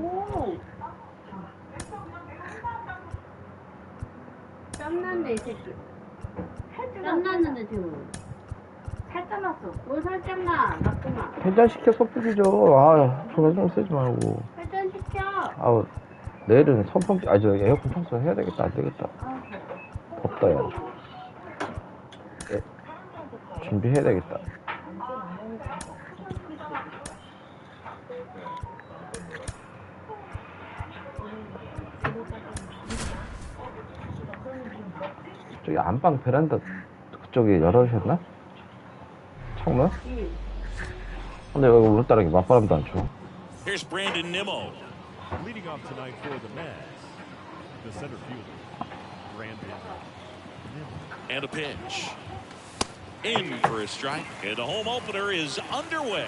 오. 땀났네 이 새끼. 땀났는데 지금. 살짝 났어. 뭘 살짝 나? 났구만. 회전시켜 섣불이죠. 아, 전화좀 쓰지 말고. 회전시켜. 아우, 내일은 선풍기, 저 에어컨 청소 해야 되겠다. 안 되겠다. 덥다, 야. 준비해야 되겠다. 저기 안방 베란다 그쪽에 열어주셨나? 창문? 근데 여기 오늘따라 맞바람도 안 쳐. Here's Brandon Nimmo. Leading off tonight for the Mets, the center fielder, Brandon Nimmo. And a pitch. In for a strike. And the home opener is underway.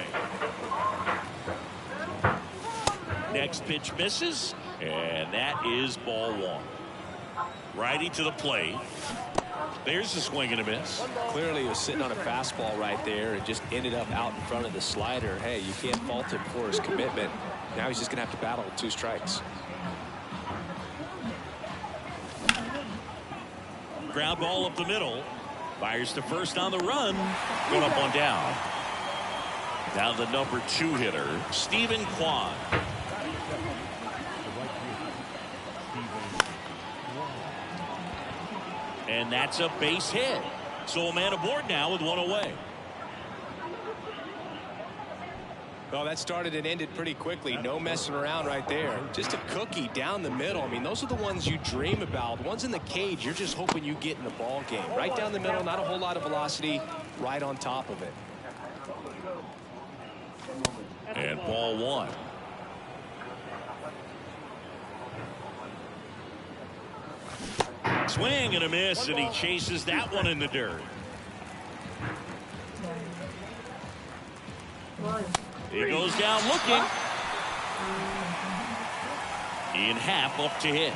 Next pitch misses. And that is ball one. Righty to the plate. There's a swing and a miss. Clearly he was sitting on a fastball right there and just ended up out in front of the slider. Hey, you can't fault him for his commitment. Now he's just going to have to battle with 2 strikes. Ground ball up the middle. Fires to first on the run. Going up one down. Down the number 2 hitter, Stephen Kwan. And that's a base hit. So a man aboard now with one away. Well, that started and ended pretty quickly. No messing around right there. Just a cookie down the middle. I mean, those are the ones you dream about. Ones in the cage, you're just hoping you get in the ball game. Right down the middle, not a whole lot of velocity, right on top of it. And ball one. Swing and a miss, and he chases that one in the dirt. He goes down looking. In half up to hit.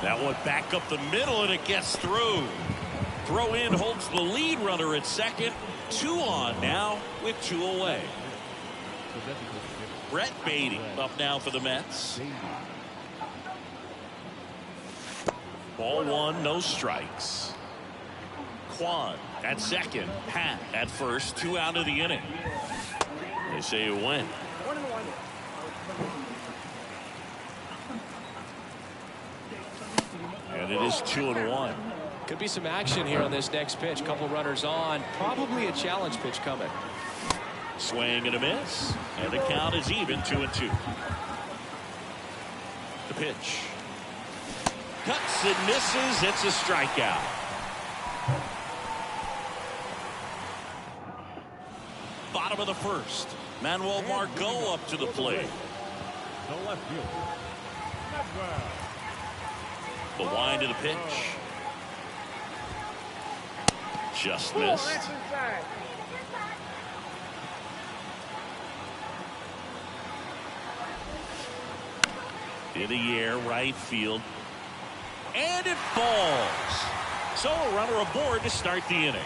That one back up the middle, and it gets through. Throw in holds the lead runner at second. 2 on now with 2 away. Brett Beatty up now for the Mets. Ball one, no strikes. Kwan at second. Pat at first. 2 out of the inning. They say a win. And it is 2-1. Could be some action here on this next pitch. Couple runners on. Probably a challenge pitch coming. Swing and a miss. And the count is even 2-2. The pitch. Cuts and misses. It's a strikeout. Bottom of the first. Manuel Margot up to the plate. The left fielder. The wind to the pitch. Just missed. In the air, right field. And it falls. So a runner aboard to start the inning.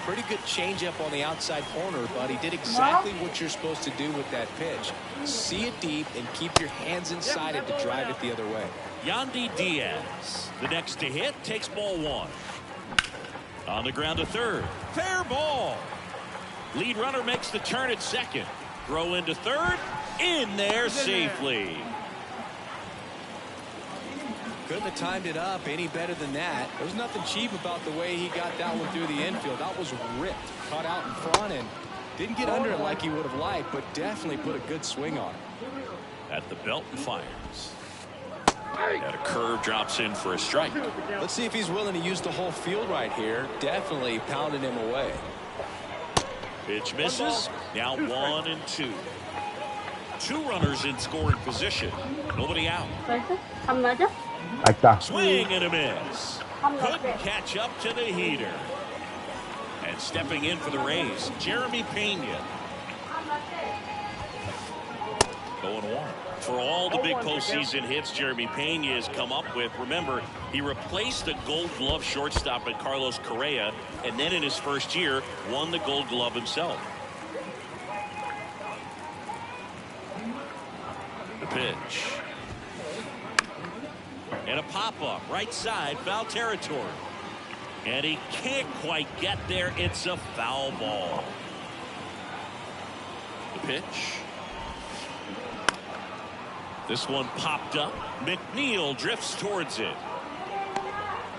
Pretty good changeup on the outside corner, but he did exactly what you're supposed to do with that pitch. See it deep and keep your hands inside it to drive it the other way. Yandy Diaz, the next to hit, takes ball one. On the ground to third. Fair ball. Lead runner makes the turn at second. Throw into third. In there safely. Couldn't have timed it up any better than that. There was nothing cheap about the way he got that one through the infield. That was ripped. Caught out in front and didn't get under it like he would have liked, but definitely put a good swing on it. At the belt and fires. And a curve drops in for a strike. Let's see if he's willing to use the whole field right here. Definitely pounding him away. Pitch misses. Now 1-2. 2 runners in scoring position. Nobody out. Swing and a miss. Couldn't catch up to the heater. And stepping in for the Rays, Jeremy Pena. 0-1. For all the big postseason hits Jeremy Pena has come up with, remember, he replaced the Gold Glove shortstop in Carlos Correa, and then in his first year, won the Gold Glove himself. The pitch. And a pop-up, right side, foul territory. And he can't quite get there. It's a foul ball. The pitch. This one popped up. McNeil drifts towards it.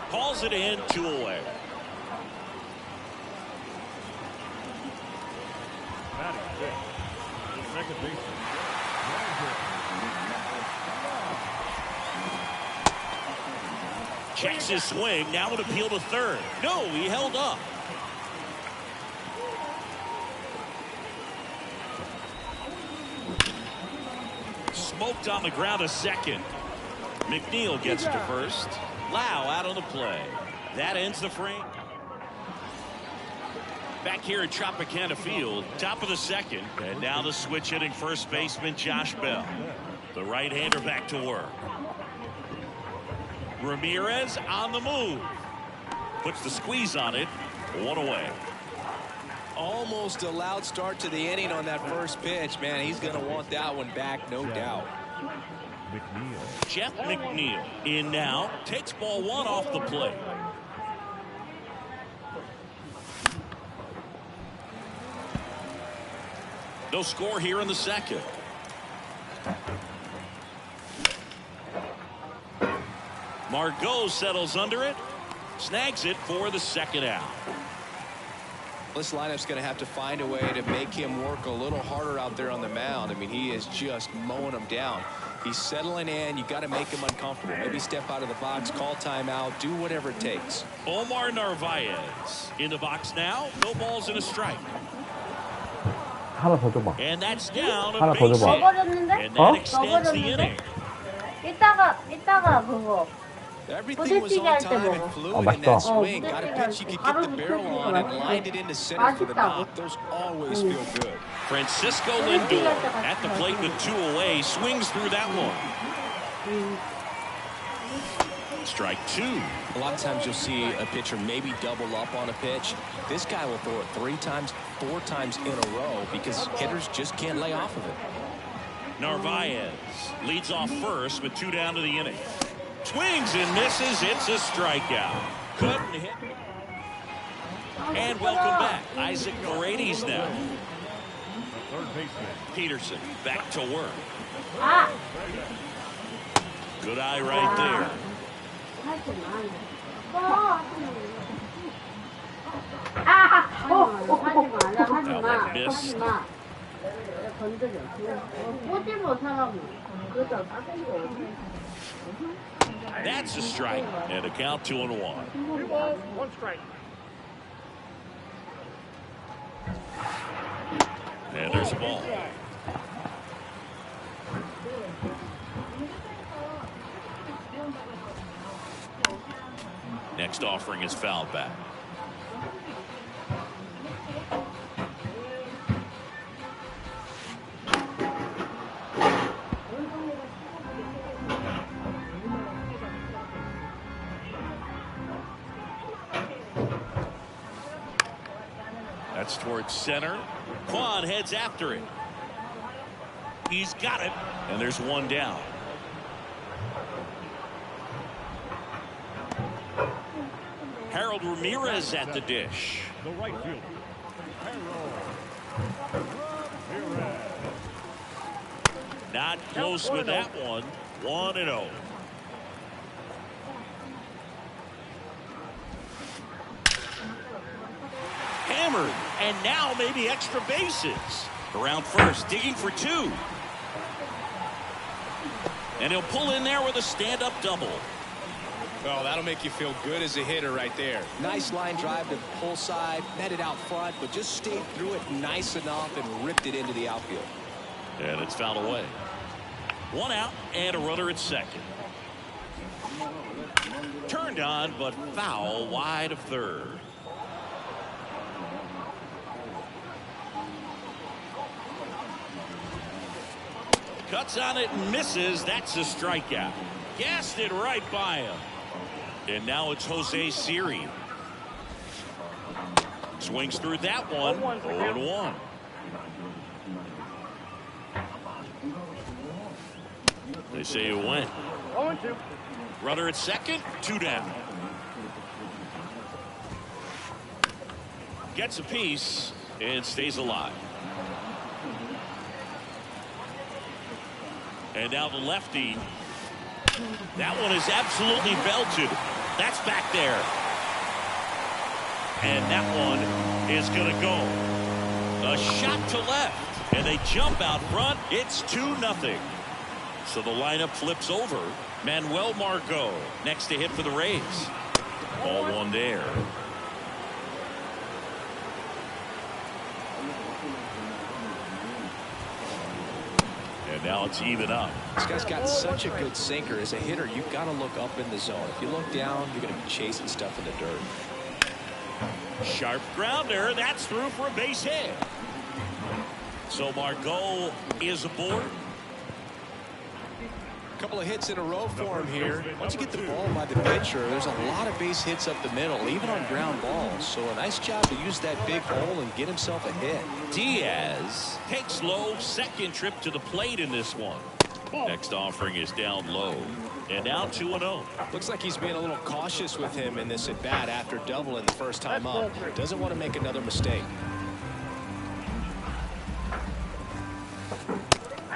Calls it in, 2 away. Batting fifth. The second baseman. Checks his swing. Now an appeal to third. No, he held up. Smoked on the ground a second. McNeil gets it to first. Lau out on the play. That ends the frame. Back here at Tropicana Field, top of the second. And now the switch hitting first baseman Josh Bell. The right-hander back to work. Ramirez on the move. Puts the squeeze on it. 1 away. Almost a loud start to the inning on that first pitch. Man, he's going to want that one back, no doubt. McNeil. Jeff McNeil in now. Takes ball 1 off the plate. No score here in the second. Margot settles under it. Snags it for the second out. This lineup's going to have to find a way to make him work a little harder out there on the mound. I mean, he is just mowing them down. He's settling in. You got to make him uncomfortable. Maybe step out of the box, call timeout, do whatever it takes. Omar Narvaez in the box now. No balls and a strike. 하나 더 줘봐. And that's down 하나 a 더 base 줘봐. hit. 넘어졌는데? And that extends the 넘어졌는데? inning. 이따가 그거. Everything was on time and fluid in that swing. Got a pitch he could get the barrel on and lined it into center for the knock. Those always feel good. Francisco Lindor at the plate with 2 away. Swings through that one. Strike 2. A lot of times you'll see a pitcher maybe double up on a pitch. This guy will throw it 3 times, 4 times in a row because hitters just can't lay off of it. Narvaez leads off first with 2 down to the inning. Swings and misses. It's a strikeout. Couldn't hit. And welcome back. Isaac Paredes now. Third baseman. Peterson back to work. 아! Good eye right there. 하지 마. 아! 하지 마. 건드려. 꼬지 못하라고. 그러다 따뜻한 거. That's a strike. And a count 2-1. 2 balls, 1 strike. And there's a ball. Next offering is fouled back. That's towards center. Quan heads after it. He's got it. And there's 1 down. Harold Ramirez at the dish. The right fielder. Harold Ramirez. Not close with that one. 1-0. Hammered, and now maybe extra bases. Around first, digging for 2. And he'll pull in there with a stand-up double. Well, that'll make you feel good as a hitter right there. Nice line drive to the pull side, met it out front, but just stayed through it nice enough and ripped it into the outfield. And it's fouled away. 1 out and a runner at second. Turned on, but foul wide of third. Cuts on it and misses. That's a strikeout. Gassed it right by him. And now it's Jose Siri. Swings through that one. 0-1. They say it went. 0-2. Runner at second, 2 down. Gets a piece and stays alive. And now the lefty. That one is absolutely belted. That's back there. And that one is going to go. A shot to left. And they jump out front. It's 2-0. So the lineup flips over. Manuel Margot next to hit for the Rays. Ball 1 there. And now it's even up. This guy's got such a good sinker. As a hitter, you've got to look up in the zone. If you look down, you're going to be chasing stuff in the dirt. Sharp grounder. That's through for a base hit. So Margot is aboard. A couple of hits in a row for him here. Once you get the ball by the pitcher, there's a lot of base hits up the middle, even on ground balls. So a nice job to use that big hole and get himself a hit. Diaz takes low. Second trip to the plate in this one. Next offering is down low. And now 2-0. Looks like he's being a little cautious with him in this at bat after doubling the first time up. Doesn't want to make another mistake.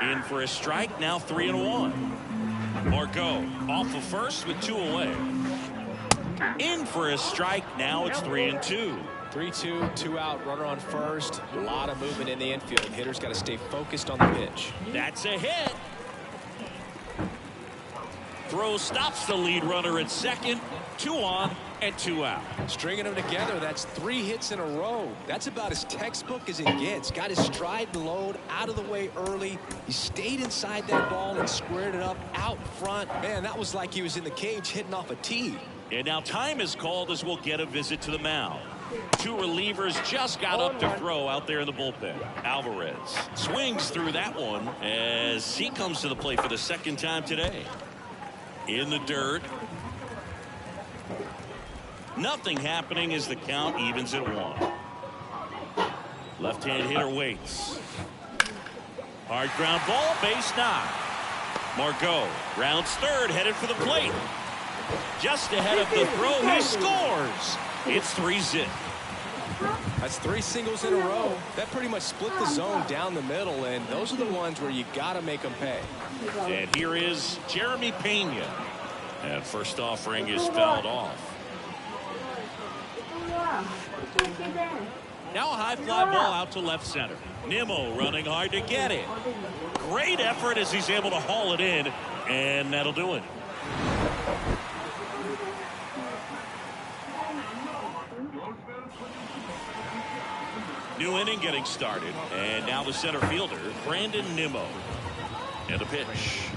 In for a strike. Now 3-1. Margot off of first with 2 away. In for a strike. Now it's 3-2. 3-2, 2 out, runner on first. A lot of movement in the infield. Hitter's got to stay focused on the pitch. That's a hit. Throw stops the lead runner at second. 2 on and 2 out. Stringing them together, that's 3 hits in a row. That's about as textbook as it gets. Got his stride and load out of the way early. He stayed inside that ball and squared it up out front. Man, that was like he was in the cage hitting off a tee. And now time is called as we'll get a visit to the mound. 2 relievers just got up to throw out there in the bullpen. Alvarez swings through that one as he comes to the plate for the second time today. In the dirt. Nothing happening as the count evens at 1. Left-hand hitter waits. Hard ground ball, base knock. Margot rounds third, headed for the plate. Just ahead of the throw, he scores. It's 3-0. That's 3 singles in a row. That pretty much split the zone down the middle, and those are the ones where you got to make them pay. And here is Jeremy Pena. And first offering is fouled off. Now a high fly ball out to left center. Nimmo running hard to get it. Great effort as he's able to haul it in, and that'll do it. New inning getting started, and now the center fielder, Brandon Nimmo. And the pitch.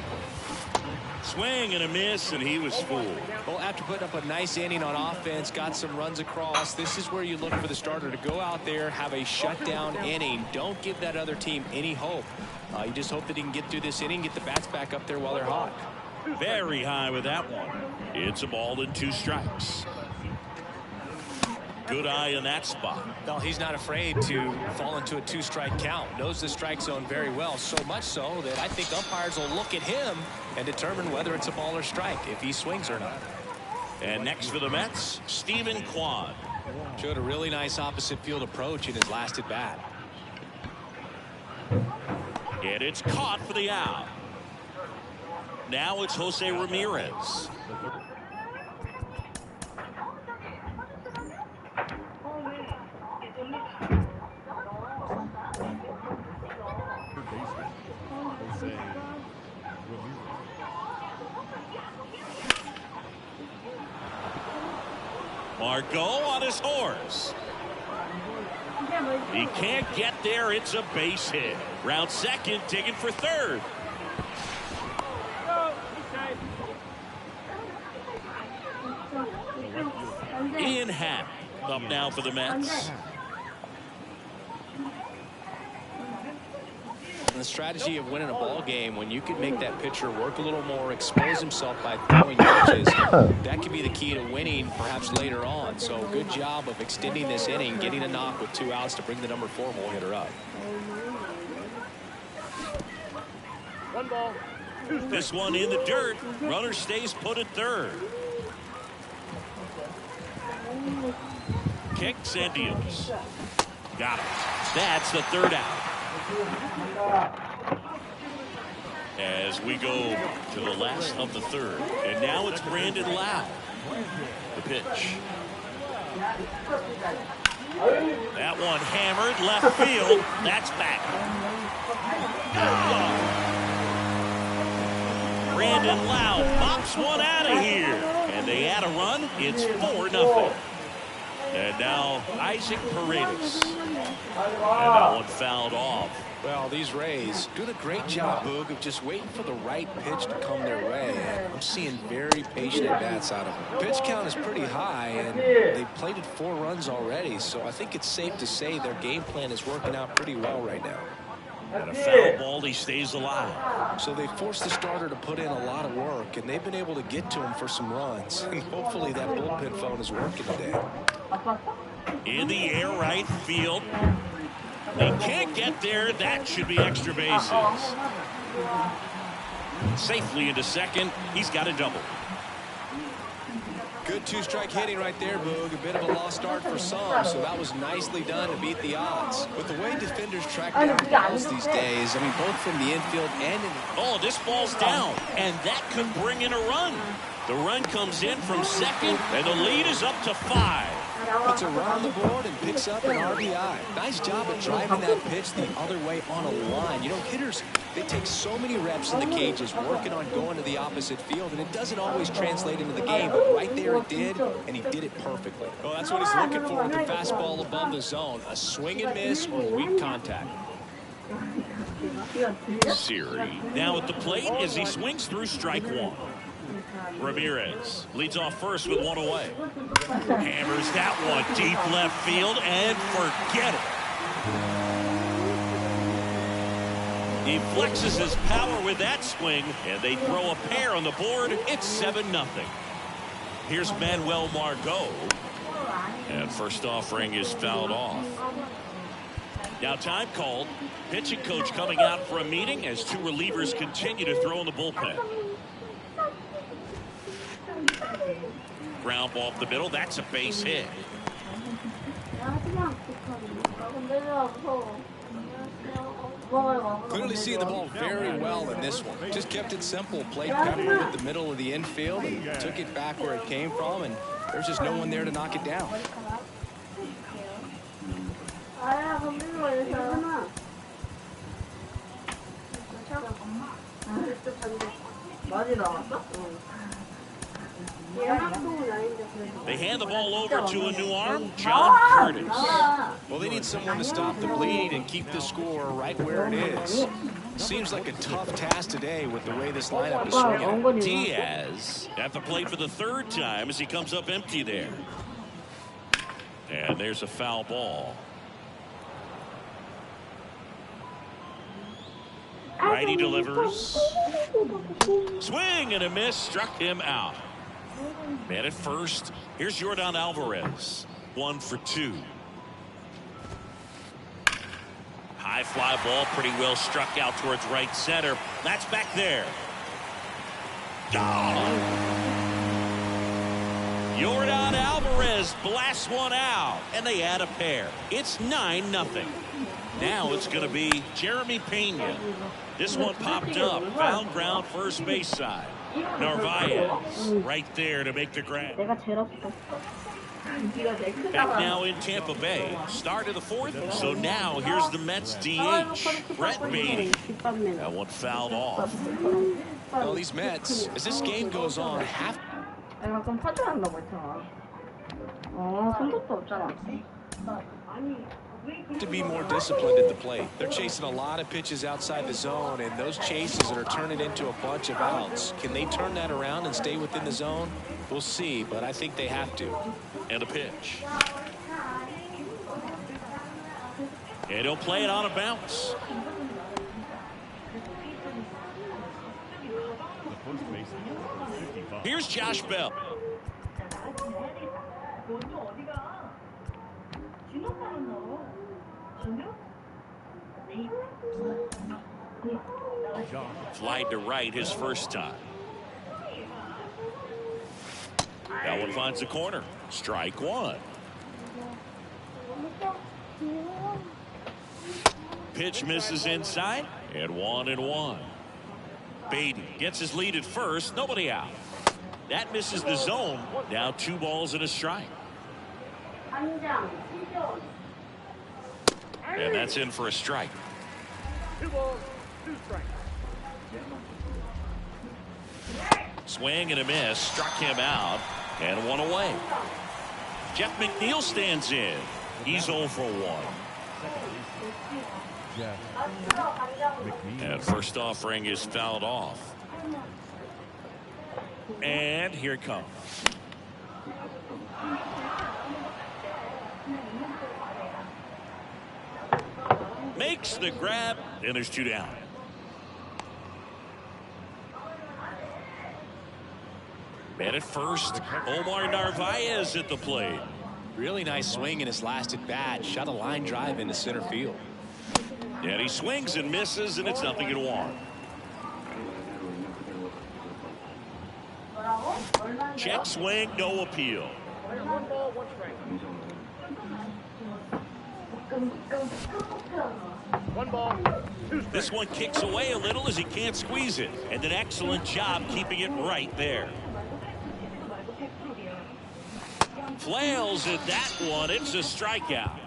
Swing and a miss, and he was fooled. Well, after putting up a nice inning on offense, got some runs across, this is where you look for the starter to go out there, have a shutdown inning. Don't give that other team any hope. You just hope that he can get through this inning, get the bats back up there while they're hot. Very high with that one. It's a ball and 2 strikes. Good eye in that spot. No, he's not afraid to fall into a 2-strike count. Knows the strike zone very well, so much so that I think umpires will look at him and determine whether it's a ball or strike, if he swings or not. And next for the Mets, Stephen Kwan. Showed a really nice opposite field approach in his last at bat. And it's caught for the out. Now it's Jose Ramirez. Margot on his horse. He can't get there. It's a base hit. Round second, digging for third. Ian Happ up now for the Mets. And the strategy of winning a ball game, when you can make that pitcher work a little more, expose himself by throwing pitches, that could be the key to winning perhaps later on. So good job of extending this inning, getting a knock with 2 outs to bring the number 4 hole hitter up. One ball. This one in the dirt. Runner stays put at third. Kicks and deals. Got it. That's the 3rd out. As we go to the last of the 3rd. And now it's Brandon Lau. The pitch. That one hammered left field. That's back. Brandon Lau pops one out of here. And they add a run. It's 4-0. And now Isaac Paredes. And that one fouled off. Well, these Rays doing a great job, Boog, of just waiting for the right pitch to come their way. I'm seeing very patient at-bats out of them. Pitch count is pretty high, and they've plated 4 runs already, so I think it's safe to say their game plan is working out pretty well right now. And a foul ball, he stays alive. So they forced the starter to put in a lot of work, and they've been able to get to him for some runs. And hopefully that bullpen phone is working today. In the air right field. They can't get there. That should be extra bases. Safely into second. He's got a double. Good 2-strike hitting right there, Boog. A bit of a lost start for some, so that was nicely done to beat the odds. With the way defenders track down balls these days, I mean, both from the infield and in the... Oh, this ball's down, and that could bring in a run. The run comes in from second, and the lead is up to 5. Puts a run on the board and picks up an RBI. Nice job of driving that pitch the other way on a line. You know, hitters, they take so many reps in the cages working on going to the opposite field, and it doesn't always translate into the game, but right there it did, and he did it perfectly. Well, that's what he's looking for with the fastball above the zone, a swing and miss or weak contact. Siri now at the plate as he swings through strike 1. Ramirez leads off first with 1 away. Hammers that one deep left field and forget it. He flexes his power with that swing, and they throw a pair on the board. It's 7-0. Here's Manuel Margot. And first offering is fouled off. Now time called. Pitching coach coming out for a meeting as 2 relievers continue to throw in the bullpen. Ground ball up the middle. That's a base hit. Clearly seeing the ball very well in this one. Just kept it simple. Played Pepper with the middle of the infield and took it back where it came from, and there's just no one there to knock it down. They hand the ball over to a new arm, John Curtis. Well, they need someone to stop the bleed and keep the score right where it is. Seems like a tough task today with the way this lineup is swinging. Diaz at the plate for the 3rd time as he comes up empty there. And there's a foul ball. Righty delivers. Swing and a miss, struck him out. Man at first. Here's Yordan Alvarez. 1 for 2. High fly ball, pretty well struck out towards right center. That's back there. Yordan Alvarez blasts one out, and they add a pair. It's 9-0. Now it's going to be Jeremy Pena. This one popped up. Found ground first base side. Narvaez right there to make the grab. Back now in Tampa Bay. Start of the 4th. So now here's the Mets DH. Brett Beatty. That one fouled off. Well, these Mets, as this game goes on, have to be more disciplined at the plate. They're chasing a lot of pitches outside the zone, and those chases are turning into a bunch of outs. Can they turn that around and stay within the zone? We'll see, but I think they have to. And a pitch. And he'll play it on a bounce. Here's Josh Bell. Flied to right his first time. That one finds the corner. Strike one. Pitch misses inside, and 1-1. Baden gets his lead at first. Nobody out. That misses the zone. Now 2 balls and a strike. And that's in for a strike. 2 balls, 2 strikes. Swing and a miss. Struck him out. And 1 away. Jeff McNeil stands in. He's 0 for 1. And first offering is fouled off. And here it comes. Makes the grab, and there's 2 down. Man at first, Omar Narvaez at the plate. Really nice swing in his last at bat. Shot a line drive into center field. And he swings and misses, and it's 0-1. Check swing, no appeal. 1 ball, 1 strike. 1 ball, 2 strikes. This one kicks away a little as he can't squeeze it. And an excellent job keeping it right there. Flails at that one. It's a strikeout.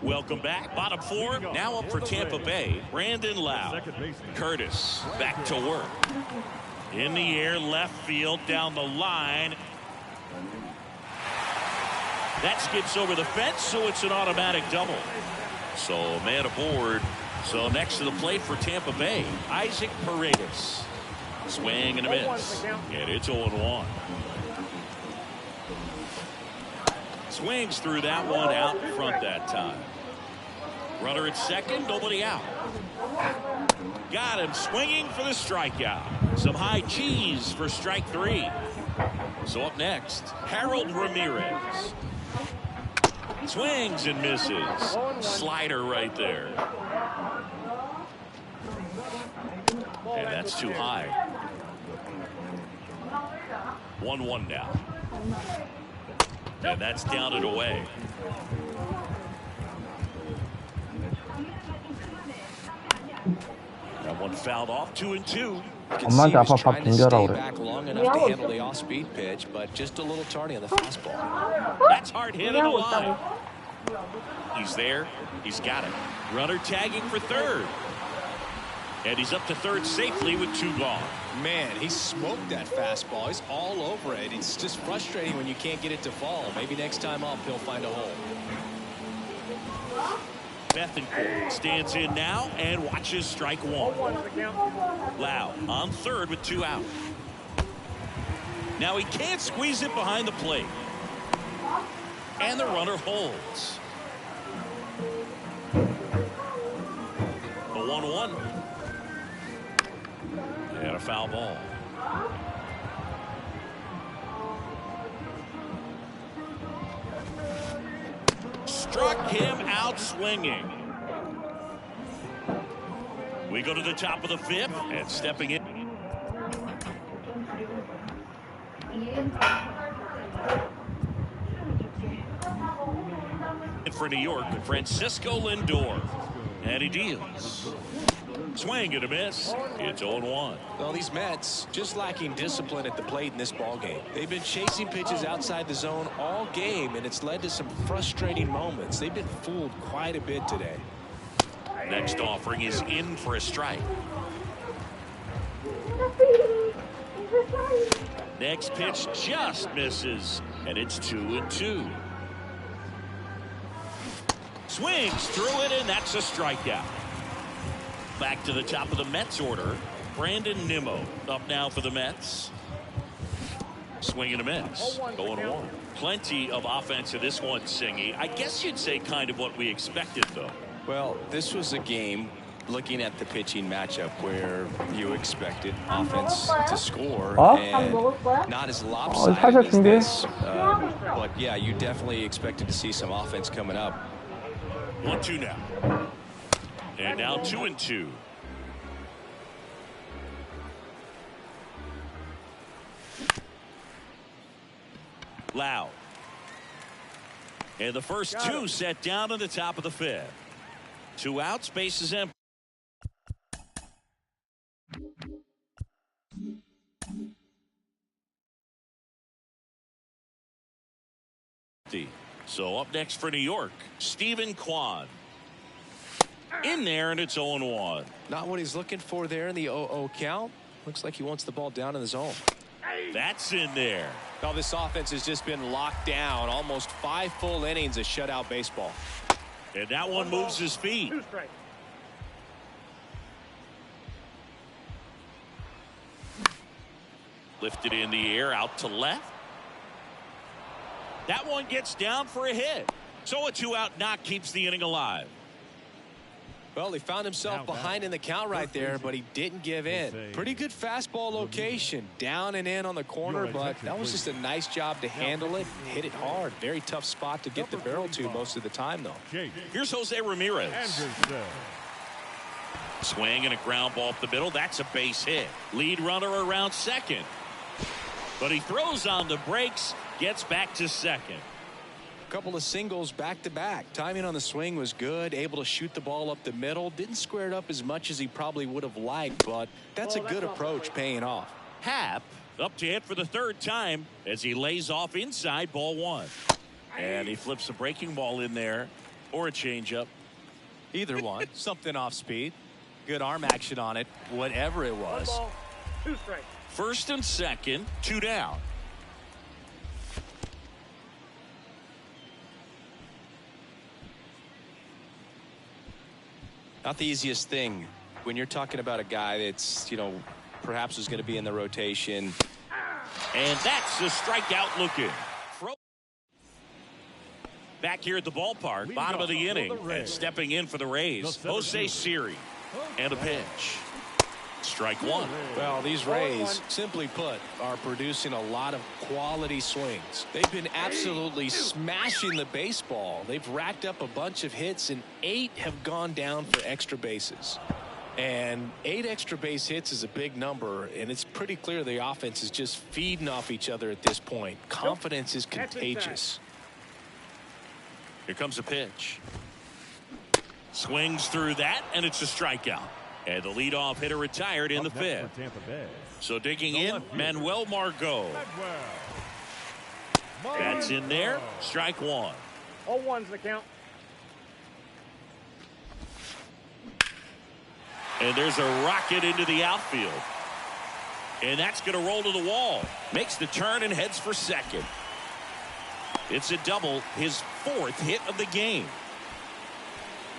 Welcome back. Bottom 4 now up for Tampa Bay. Brandon Lau. Curtis back to work. In the air, left field, down the line. That skips over the fence, so it's an automatic double. So man aboard. So next to the plate for Tampa Bay, Isaac Paredes. Swing and a miss. And it's 0-1. Swings through that one out front that time. Runner at second, nobody out. Got him swinging for the strikeout. Some high cheese for strike 3. So up next, Harold Ramirez. Swings and misses. Slider right there. And that's too high. 1-1 now. And that's down and away. That one fouled off. 2-2. 엄마한테 아빠 밥 준비하라고 그래. back long enough to handle the off-speed pitch, but just a little tardy on the fastball. That's hard hit in the line. He's there. He's got it. Runner tagging for third. And he's up to third safely with 2 gone. Man, he smoked that fastball. He's all over it. It's just frustrating when you can't get it to fall. Maybe next time up he'll find a hole. Bethencourt stands in now and watches strike 1. Lau on third with 2 out. Now he can't squeeze it behind the plate. And the runner holds. The 1-1. And a foul ball. Struck him out swinging. We go to the top of the 5th, and stepping in. For New York, Francisco Lindor. And he deals. Swing and a miss. It's 0-1. Well, these Mets just lacking discipline at the plate in this ball game. They've been chasing pitches outside the zone all game, and it's led to some frustrating moments. They've been fooled quite a bit today. Next offering is in for a strike. Next pitch just misses, and it's 2-2. Swings through it, and that's a strikeout. Back to the top of the Mets order. Brandon Nimmo up now for the Mets. Swing and a miss. 0-1. Plenty of offense in this one, Singy. I guess you'd say kind of what we expected, though. Well, this was a game looking at the pitching matchup where you expected offense to score 어? and not as lopsided 살살 as 준비해. this. But yeah, you definitely expected to see some offense coming up. 1-2 now. And now 2-2. Loud. And the first two set down in the top of the fifth. 2 outs, bases empty. So up next for New York, Stephen Kwan. In there, and it's 0-1. Not what he's looking for there in the 0-0 count. Looks like he wants the ball down in the zone. That's in there. Well, this offense has just been locked down. Almost 5 full innings of shutout baseball. And that one moves his feet. Lifted in the air, out to left. That one gets down for a hit. So a 2-out knock keeps the inning alive. Well, he found himself behind in the count right there, but he didn't give in. Pretty good fastball location, down and in on the corner, but that was just a nice job to handle it, hit it hard. Very tough spot to get the barrel to most of the time, though. Here's Jose Ramirez. Swing and a ground ball up the middle. That's a base hit. Lead runner around second. But he throws on the brakes, gets back to second. Couple of singles back to back. Timing on the swing was good, able to shoot the ball up the middle. Didn't square it up as much as he probably would have liked, but that's a good approach, paying off. Happ up to hit for the third time as he lays off inside, ball 1. And he flips a breaking ball in there, or a changeup. Either one. Something off speed. Good arm action on it, whatever it was. 2 strikes. First and second, 2 down. Not the easiest thing when you're talking about a guy that's, perhaps is going to be in the rotation. And that's a strikeout looking. Back here at the ballpark, bottom of the inning, and stepping in for the Rays, Jose Siri. And a pitch. Strike 1. Well, these Rays, simply put, are producing a lot of quality swings. They've been absolutely smashing the baseball. They've racked up a bunch of hits, and 8 have gone down for extra bases. And 8 extra base hits is a big number, and it's pretty clear the offense is just feeding off each other at this point. Confidence is contagious. Here comes a pitch. Swings through that, and it's a strikeout. And the leadoff hitter retired in the fifth. So digging in, Manuel Margot. That's in there. Strike 1. 0-1's the count. And there's a rocket into the outfield. And that's going to roll to the wall. Makes the turn and heads for second. It's a double, his 4th hit of the game.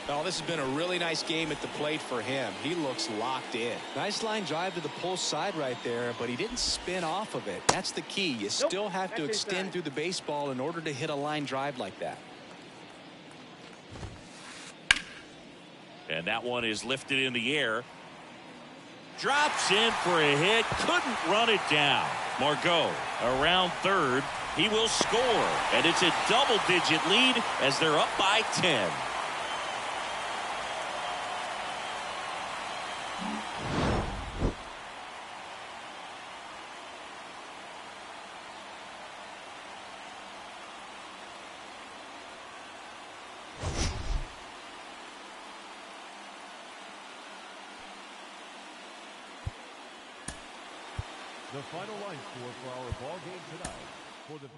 Well, this has been a really nice game at the plate for him. He looks locked in. Nice line drive to the pull side right there, but he didn't spin off of it. That's the key. You still have to extend through the baseball in order to hit a line drive like that. And that one is lifted in the air. Drops in for a hit. Couldn't run it down. Margot around third. He will score. And it's a double-digit lead as they're up by 10. The final line score for our ball game tonight for the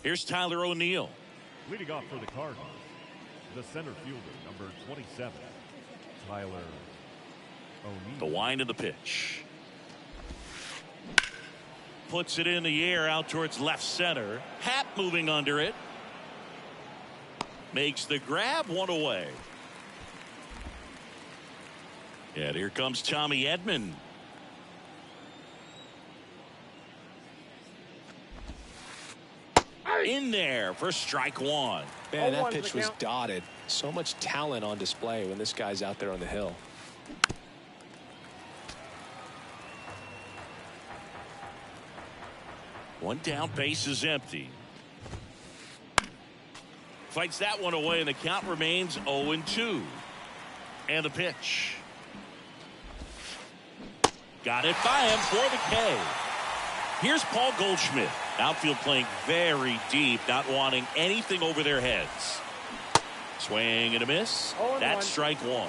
Here's Tyler O'Neill. Leading off for the Cardinals, the center fielder, number 27, Tyler O'Neill. The wind of the pitch. Puts it in the air out towards left center. Happ moving under it. Makes the grab, one away. And here comes Tommy Edman. In there for strike one. Man, that pitch was dotted. So much talent on display when this guy's out there on the hill. One down, base is empty. Fights that one away, and the count remains 0-2. And the pitch. Got it by him for the K. Here's Paul Goldschmidt. Outfield playing very deep, not wanting anything over their heads. Swing and a miss. That's strike one.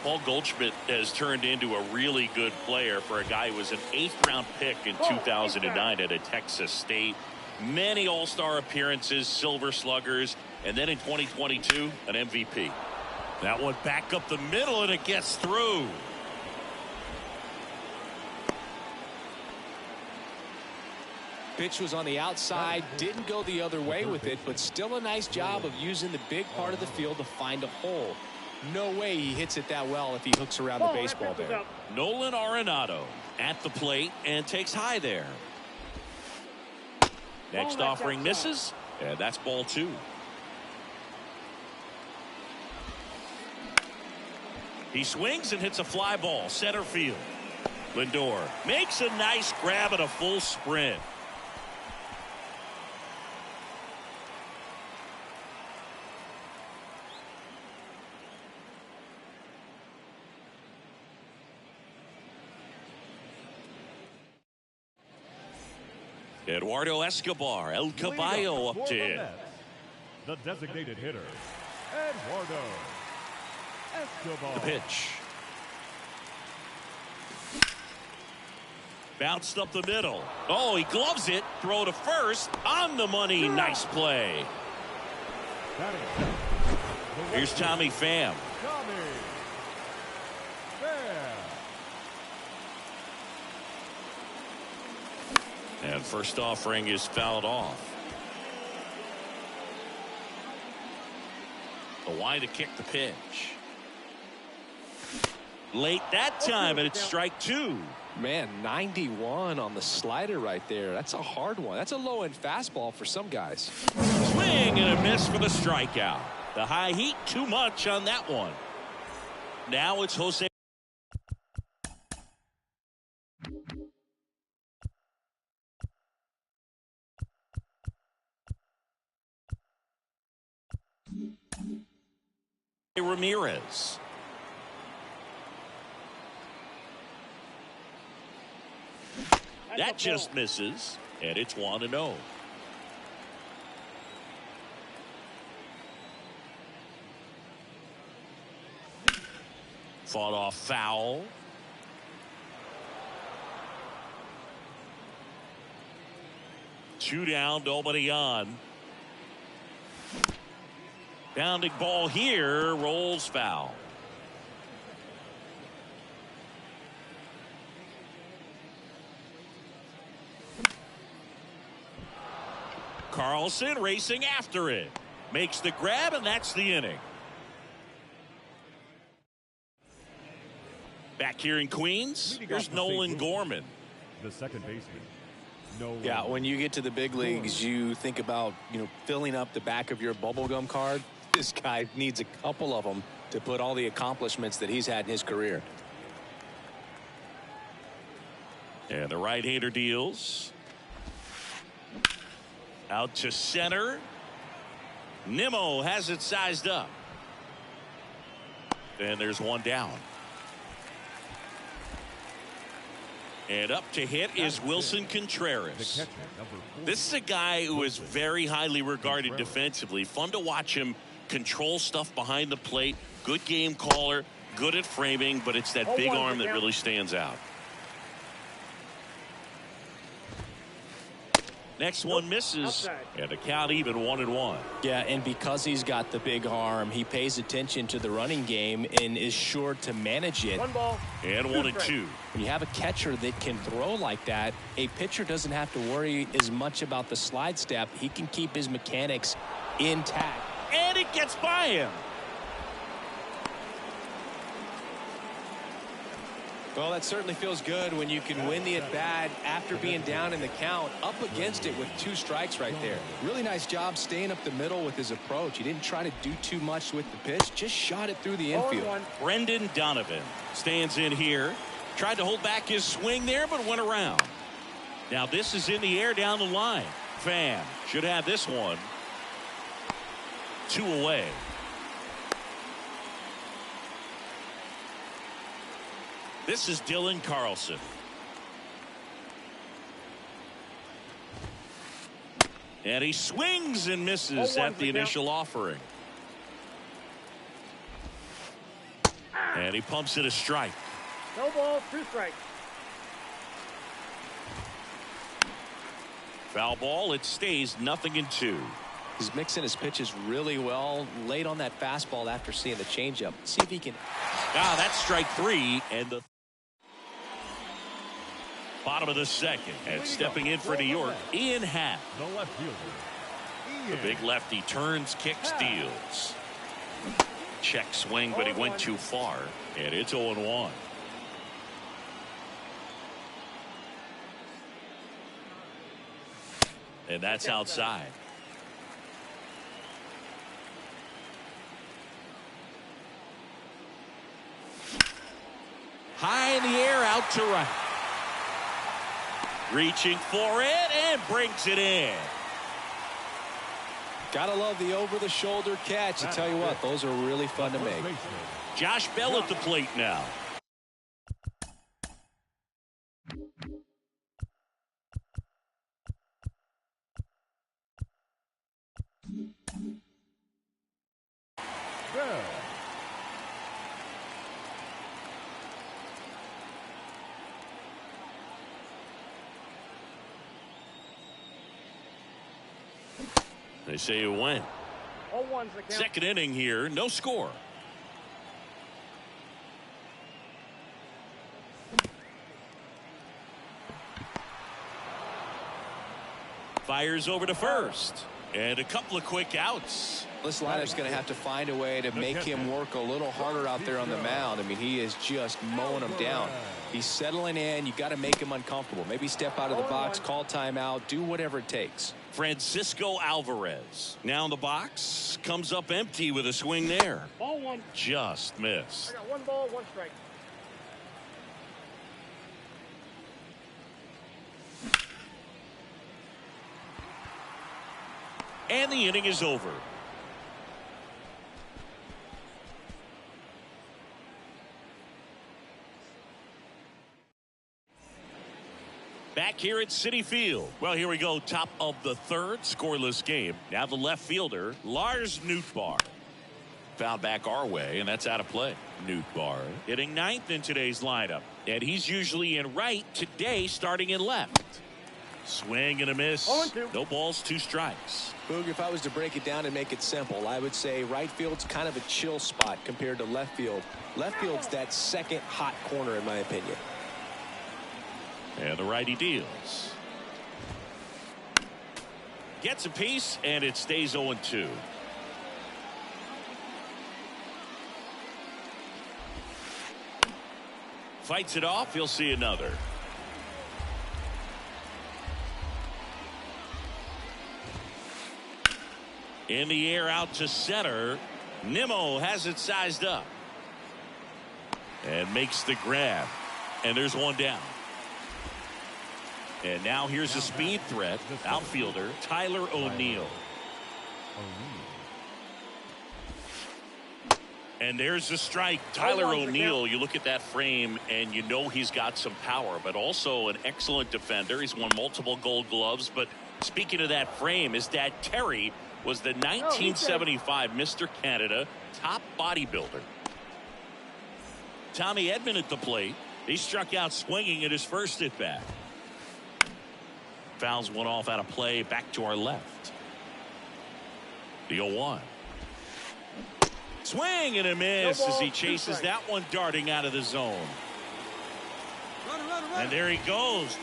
Paul Goldschmidt has turned into a really good player for a guy who was an 8th-round pick in 2009 at a Texas State. Many All-Star appearances, Silver Sluggers, and then in 2022, an MVP. That one back up the middle, and it gets through. Pitch was on the outside, didn't go the other way with it, but still a nice job of using the big part of the field to find a hole. No way he hits it that well if he hooks around the baseball there. Nolan Arenado at the plate and takes high there. Next offering misses, and that's ball two. He swings and hits a fly ball, center field. Lindor makes a nice grab at a full sprint. Eduardo Escobar, El Caballo up to hit. The designated hitter, Eduardo Escobar. The pitch. Bounced up the middle. Oh, he gloves it. Throw to first. On the money. Nice play. Here's Tommy Pham. And first offering is fouled off. The wind to kick the pitch. Late that time, and it's strike two. Man, 91 on the slider right there. That's a hard one. That's a low-end fastball for some guys. Swing and a miss for the strikeout. The high heat, too much on that one. Now it's Jose. Ramirez. That just misses, and it's 1-0. Fought off foul. Two down, nobody on. Bounding ball here, rolls foul. Carlson racing after it. Makes the grab, and that's the inning. Back here in Queens, here's Nolan Gorman. The second baseman. Yeah, when you get to the big leagues, you think about, filling up the back of your bubblegum card. This guy needs a couple of them to put all the accomplishments that he's had in his career. And the right-hander deals. Out to center. Nimmo has it sized up. And there's one down. And up to hit is Wilson Contreras. This is a guy who is very highly regarded defensively. Fun to watch him control stuff behind the plate. Good game caller. Good at framing, but it's that big arm that really stands out. Next one misses, Outside. and the count even 1-1. Yeah, and because he's got the big arm, he pays attention to the running game and is sure to manage it. 1 ball. And 1-2. When you have a catcher that can throw like that, a pitcher doesn't have to worry as much about the slide step. He can keep his mechanics intact. And it gets by him. Well, that certainly feels good when you can win the at-bat after being down in the count, up against it with 2 strikes right there. Really nice job staying up the middle with his approach. He didn't try to do too much with the pitch, just shot it through the infield. 0-1. Brendan Donovan stands in here. Tried to hold back his swing there, but went around. Now this is in the air down the line. Pham should have this one. 2 away. This is Dylan Carlson. And he swings and misses at the initial offering. And he pumps it a strike. No ball, 2 strikes. Foul ball. It stays 0-2. He's mixing his pitches really well. Late on that fastball after seeing the changeup. See if he can. That's strike 3. And the bottom of the second. And stepping in for New York, Ian Happ. The left fielder. The big lefty turns, kicks, deals. Check swing, but he went too far. And it's 0-1. And that's outside. High in the air, out to right. Reaching for it and brings it in. Gotta love the over-the-shoulder catch. I tell you what, those are really fun to make. Josh Bell at the plate now. Bell. They say you win. 0-1's the count. Second inning here, no score. Fires over to first. And a couple of quick outs. This lineup's going to have to find a way to make him work a little harder out there on the mound. I mean, he is just mowing them down. He's settling in. You got to make him uncomfortable. Maybe step out of the box, call timeout, do whatever it takes. Francisco Alvarez now in the box, comes up empty with a swing there. Ball 1. Just missed. I got 1 ball, 1 strike. And the inning is over. Back here at Citi Field. Well, here we go. Top of the third, scoreless game. Now the left fielder, Lars Nootbaar. Found back our way, and that's out of play. Nootbaar hitting 9th in today's lineup. And he's usually in right, today starting in left. Swing and a miss. 0-2. No balls, 2 strikes. Boog, if I was to break it down and make it simple, I would say right field's kind of a chill spot compared to left field. Left field's that second hot corner, in my opinion. And the righty deals. Gets a piece, and it stays 0-2. Fights it off. He'll see another. In the air out to center. Nimmo has it sized up. And makes the grab. And there's one down. And now here's a speed threat. Outfielder Tyler O'Neill. And there's the strike. Tyler O'Neill, you look at that frame and you know he's got some power, but also an excellent defender. He's won multiple Gold Gloves. But speaking of that frame, his dad Terry was the 1975 Mr. Canada top bodybuilder. Tommy Edman at the plate. He struck out swinging at his first at bat. fouls one off out of play. Back to our left. The 0-1. Swing and a miss as he chases that one darting out of the zone. And there he goes.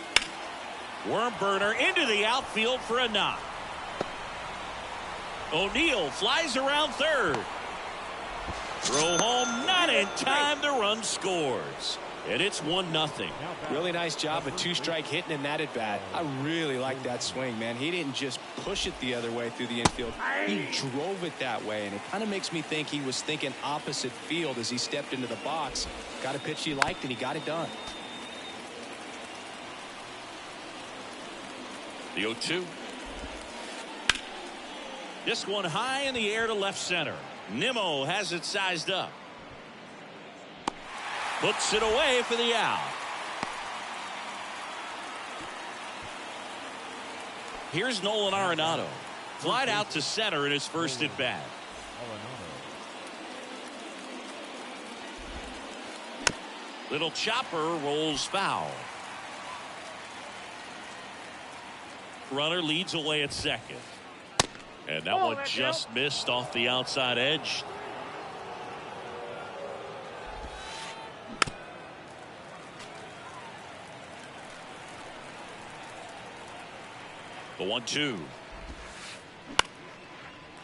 Worm burner into the outfield for a knock. O'Neill flies around third. Throw home, not in time. The run scores. And it's 1-0. Really nice job, a two-strike hitting in that at bat. I really like that swing, man. He didn't just push it the other way through the infield. He drove it that way, and it kind of makes me think he was thinking opposite field as he stepped into the box. Got a pitch he liked, and he got it done. The 0-2. This one high in the air to left center. Nimmo has it sized up. Puts it away for the out. Here's Nolan Arenado. Flied out to center in his first at bat. Little chopper rolls foul. Runner leads away at second. And that one just missed off the outside edge. The 1-2.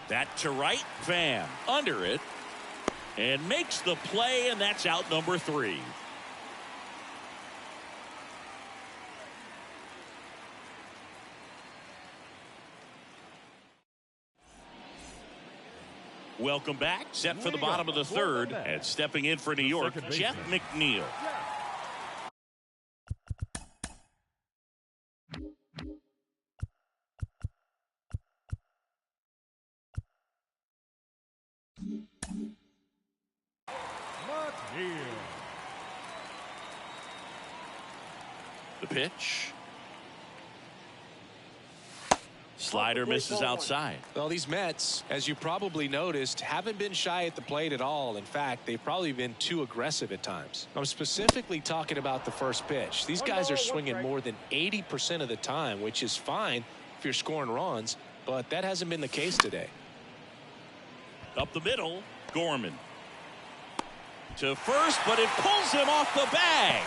That to right. Pham under it. And makes the play, and that's out number 3. Welcome back. Set for the bottom of the third. And stepping in for New York, Jeff McNeil. The pitch. Slider misses outside. Well, these Mets, as you probably noticed, haven't been shy at the plate at all. In fact, they've probably been too aggressive at times. I'm specifically talking about the first pitch. These guys are swinging more than 80% of the time, which is fine if you're scoring runs, but that hasn't been the case today. Up the middle, Gorman. To first, but it pulls him off the bag.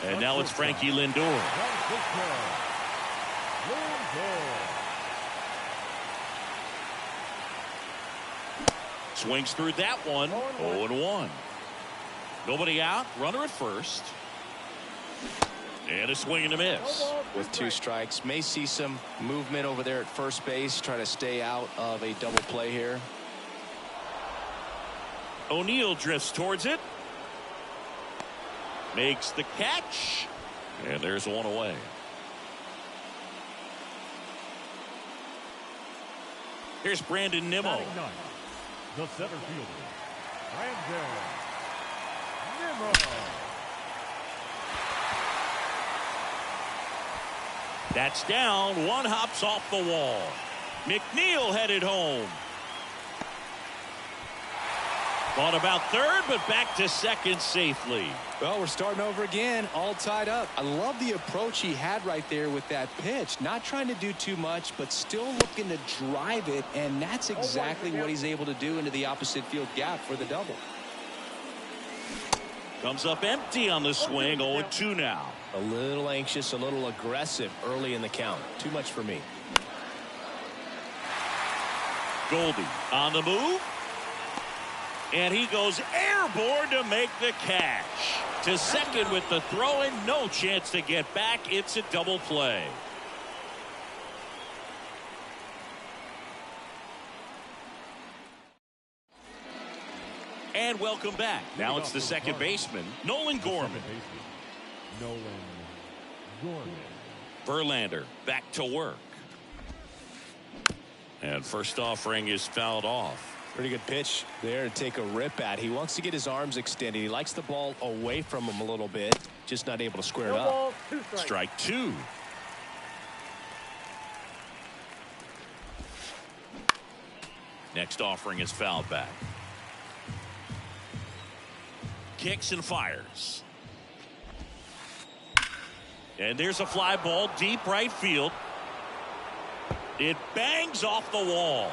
And now it's Frankie Lindor. Swings through that one. 0-1. Nobody out. Runner at first. And a swing and a miss. With 2 strikes. May see some movement over there at first base. Try to stay out of a double play here. O'Neill drifts towards it. Makes the catch. And there's one away. Here's Brandon Nimmo. The center fielder, Brandon Nimmo. That's down. One hops off the wall. McNeil headed home. Thought about third, but back to second safely. Well, we're starting over again, all tied up. I love the approach he had right there with that pitch. Not trying to do too much, but still looking to drive it, and that's exactly what he's able to do into the opposite field gap for the double. Comes up empty on the swing. 0-2 now. A little anxious, a little aggressive early in the count. Too much for me. Goldie on the move. And he goes airborne to make the catch. To second with the throw and no chance to get back. It's a double play. And welcome back. Now it's the second baseman, Nolan Gorman. Verlander back to work. And first offering is fouled off. Pretty good pitch there to take a rip at. He wants to get his arms extended. He likes the ball away from him a little bit. Just not able to square it up. Strike 2. Next offering is fouled back. Kicks and fires. And there's a fly ball deep right field. It bangs off the wall.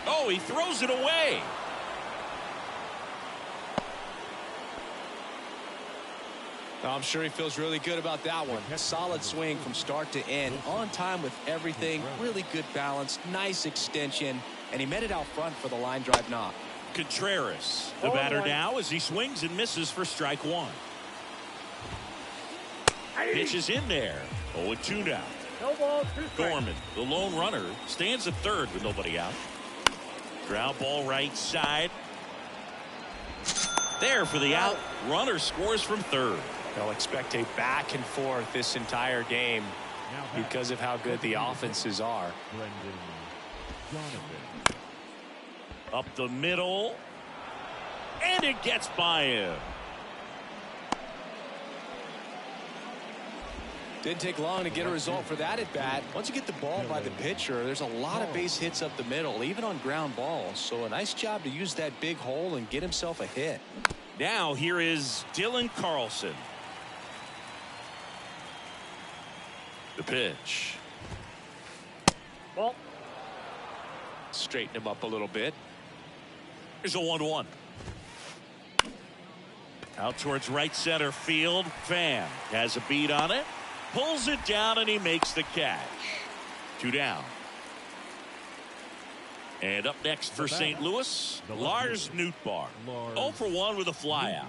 Oh, he throws it away. I'm sure he feels really good about that one. A solid swing from start to end, on time with everything, really good balance, nice extension, and he met it out front for the line drive knock. Contreras, the batter now as he swings and misses for strike one. Pitch is in there. 0-2 now. No balls, 2 strikes. Gorman, the lone runner, stands at third with nobody out. Ground ball right side. There for the out. Runner scores from third. They'll expect a back and forth this entire game because of how good the offenses are. Up the middle. And it gets by him. Didn't take long to get a result for that at bat. Once you get the ball by the pitcher, there's a lot of base hits up the middle, even on ground balls. So a nice job to use that big hole and get himself a hit. Now here is Dylan Carlson. The pitch. Ball. Straighten him up a little bit. Here's a 1-1. Out towards right center field. Pham has a beat on it. Pulls it down and he makes the catch. 2 down. And up next for St. Louis, Lars Nootbaar. 0 for 1 with a flyout.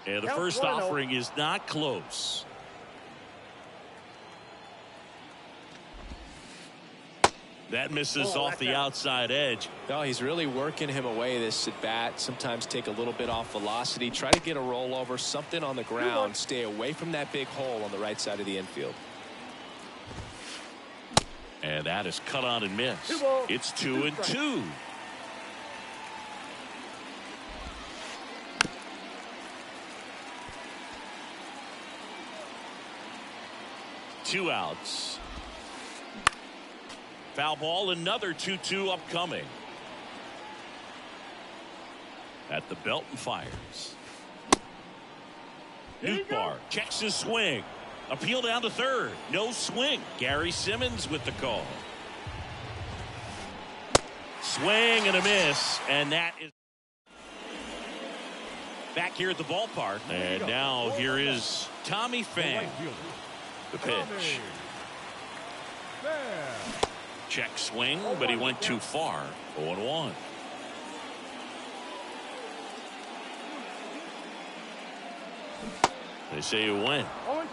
And the first offering is not close. That misses off the outside edge. No, he's really working him away this at bat. Sometimes take a little bit off velocity. Try to get a rollover, something on the ground. Stay away from that big hole on the right side of the infield. And that is cut on and missed. It's 2-2. Two outs. Foul ball, another 2-2 upcoming. At the belt and fires. Nootbaar checks his swing. Appeal down to third. No swing. Gary Simmons with the call. Swing and a miss. And that is back here at the ballpark. And now here is Tommy Pham. The pitch. Check swing, but he went too far. 0-1. They say you win. 0-2.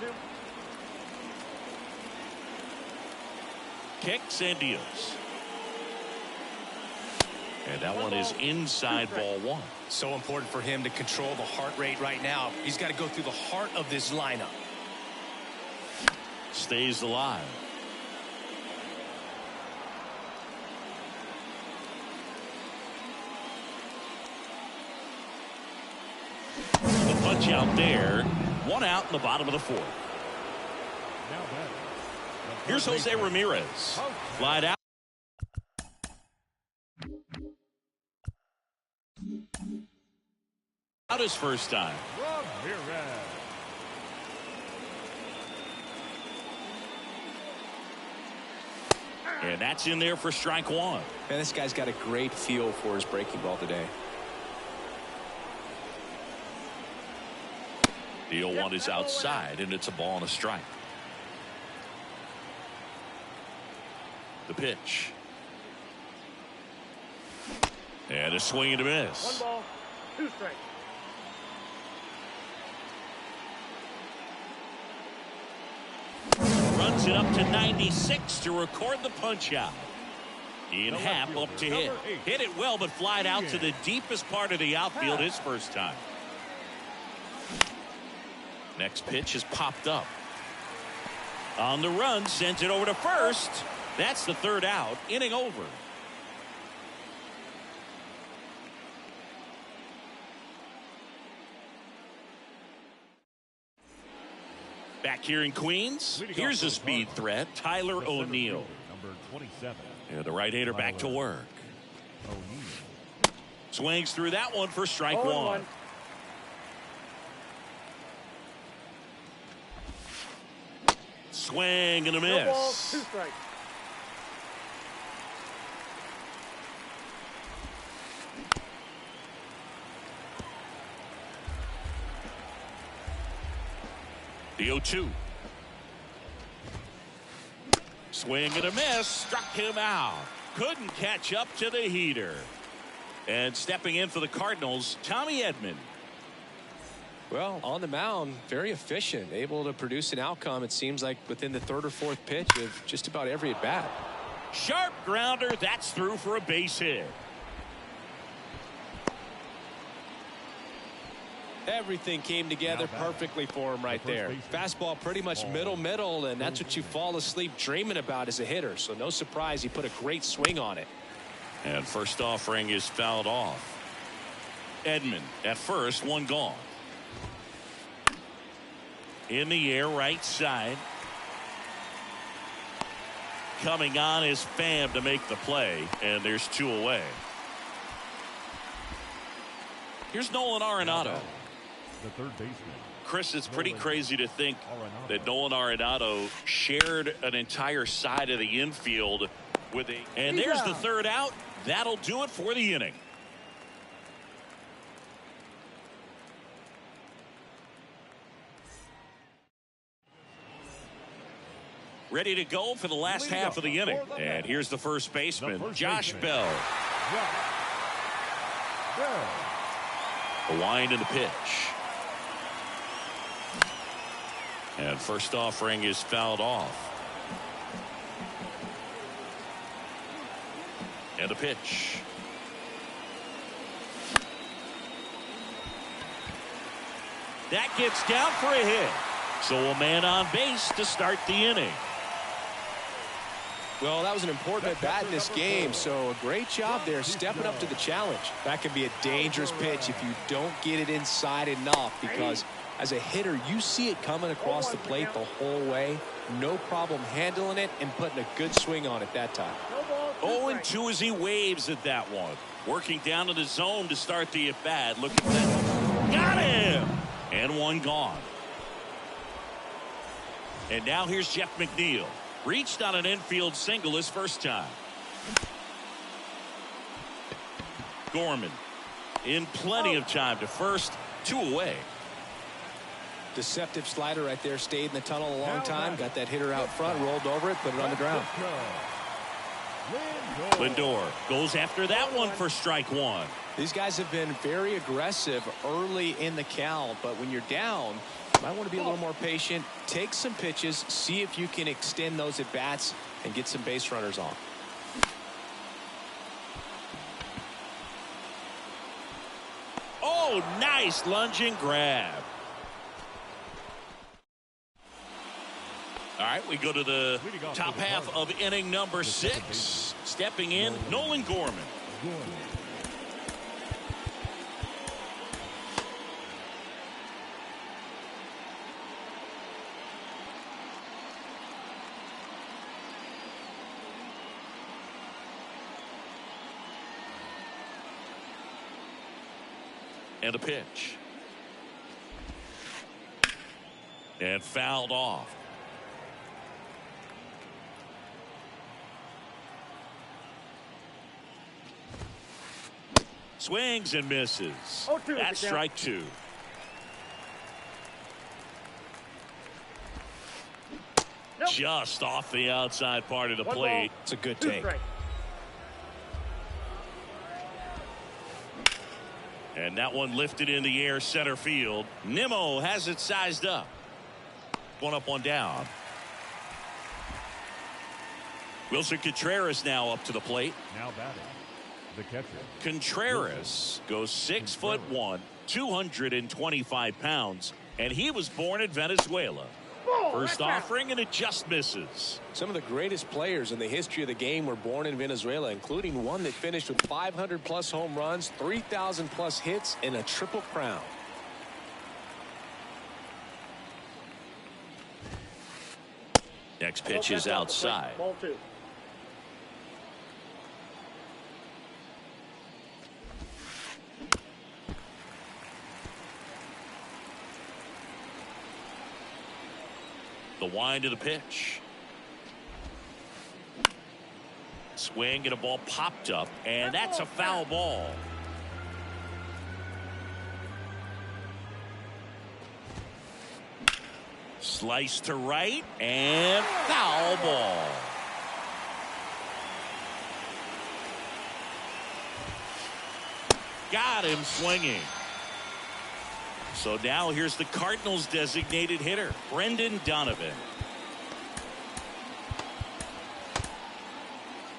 Kicks and deals. And that one is inside ball one. So important for him to control the heart rate right now. He's got to go through the heart of this lineup. Stays alive. The punch out there. 1 out in the bottom of the 4th. Here's Jose Ramirez. Flied out. Out his first time. And that's in there for strike one. And this guy's got a great feel for his breaking ball today. The 0-1 is outside, and it's a ball and a strike. The pitch. And a swing and a miss. 1 ball, 2 strikes. Runs it up to 96 to record the punch out. In half up to hit. Hit it well, but flied out to the deepest part of the outfield his first time. Next pitch is popped up. On the run, sends it over to first. That's the 3rd out. Inning over. Back here in Queens, here's a speed threat, Tyler O'Neill. Number 27. Yeah, the right-hander back to work. Swings through that one for strike 1. Swing and a No ball, miss. 2 strikes. The 0-2. Swing and a miss. Struck him out. Couldn't catch up to the heater. And stepping in for the Cardinals, Tommy Edman. Well, on the mound, very efficient, able to produce an outcome, it seems like, within the 3rd or 4th pitch of just about every at bat. Sharp grounder. That's through for a base hit. Everything came together perfectly for him right there. Fastball pretty much middle, and that's what you fall asleep dreaming about as a hitter. So no surprise he put a great swing on it. And first offering is fouled off. Edman at first, 1 gone. In the air, right side. Coming on is Pham to make the play, and there's 2 away. Here's Nolan Arenado. The third baseman. Chris, it's pretty crazy to think that Nolan Arenado shared an entire side of the infield with a. And there's the 3rd out. That'll do it for the inning. Ready to go for the last half of the inning. And here's the first baseman, Josh Bell. A wind in the pitch. And first offering is fouled off. And a pitch. That gets down for a hit. So a man on base to start the inning. Well, that was an important at bat in this game, so a great job there stepping up to the challenge. That can be a dangerous pitch if you don't get it inside enough, because as a hitter, you see it coming across the plate the whole way. No problem handling it and putting a good swing on it that time. 0-2 as he waves at that one. Working down to the zone to start the at-bat. Look at that. Got him! And 1 gone. And now here's Jeff McNeil. Reached on an infield single his first time. Gorman in plenty of time to first. 2 away. Deceptive slider right there. Stayed in the tunnel a long time. Got that hitter out front. Rolled over it. Put it on the ground. Lindor goes after that one for strike 1. These guys have been very aggressive early in the count, but when you're down, you might want to be a little more patient. Take some pitches. See if you can extend those at bats and get some base runners on. Oh, nice lunging grab. All right, we go to the top half of inning number 6. Stepping in, Nolan Gorman. And a pitch. And fouled off. Swings and misses. 0-2, That's strike 2. Nope. Just off the outside part of the 1 plate. ball, It's a good 2 take. strikes. And that one lifted in the air center field. Nimmo has it sized up. 1 up, 1 down. Wilson Contreras now up to the plate. Now batting, the catcher. Contreras goes 6'1", 225 pounds, and he was born in Venezuela. First offering, and it just misses. Some of the greatest players in the history of the game were born in Venezuela, including one that finished with 500+ home runs, 3,000+ hits, and a triple crown. Next pitch is outside. Ball 2. The wind of the pitch. Swing and a ball popped up, and that's a foul ball. Slice to right and foul ball. Got him swinging. So now here's the Cardinals designated hitter, Brendan Donovan.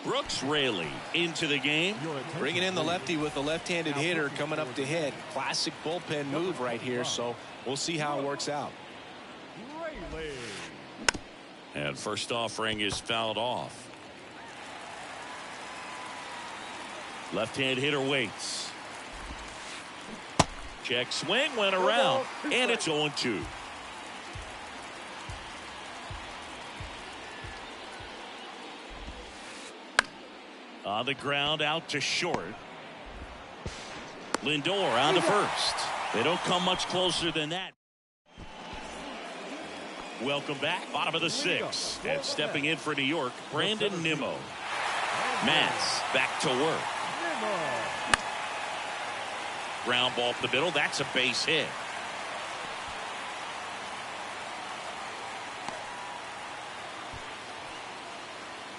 Brooks Raley into the game. Bringing in the lefty with the left-handed hitter coming up to hit. Classic bullpen move right here, so we'll see how it works out. And first offering is fouled off. Left-hand hitter waits. Check swing went around, and it's 0-2. On the ground out to short. Lindor on to first. They don't come much closer than that. Welcome back. Bottom of the sixth. And stepping in for New York, Brandon Nimmo. Matz back to work. Ground ball up the middle. That's a base hit.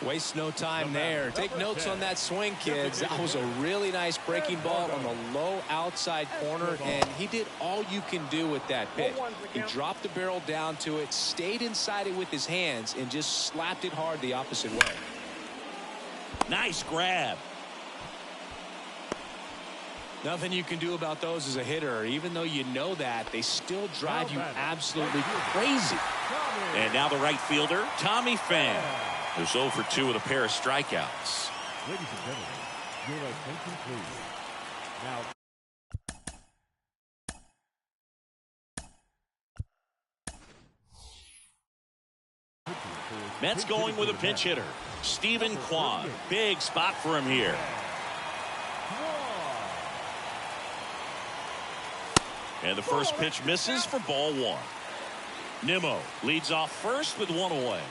Waste no time there. Take notes on that swing, kids. That was a really nice breaking ball on the low outside corner, and he did all you can do with that pitch. He dropped the barrel down to it, stayed inside it with his hands, and just slapped it hard the opposite way. Nice grab. Nothing you can do about those as a hitter. Even though you know that, they still drive you absolutely crazy. And now the right fielder, Tommy Pham, who's 0 for 2 with a pair of strikeouts. Ladies and gentlemen, your attention please. Now. Mets going with a pinch hitter, Stephen Kwan. Big spot for him here. And the first pitch misses for ball one. Nimmo leads off first with one away.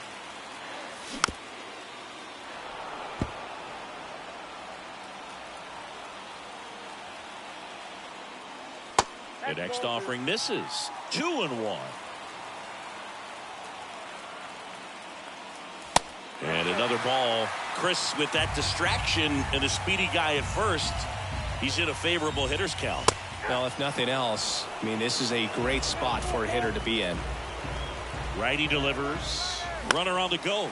The next offering misses. 2-1. And another ball. Chris with that distraction and the speedy guy at first. He's in a favorable hitter's count. Well, if nothing else, I mean, this is a great spot for a hitter to be in. Righty delivers. Runner on the go.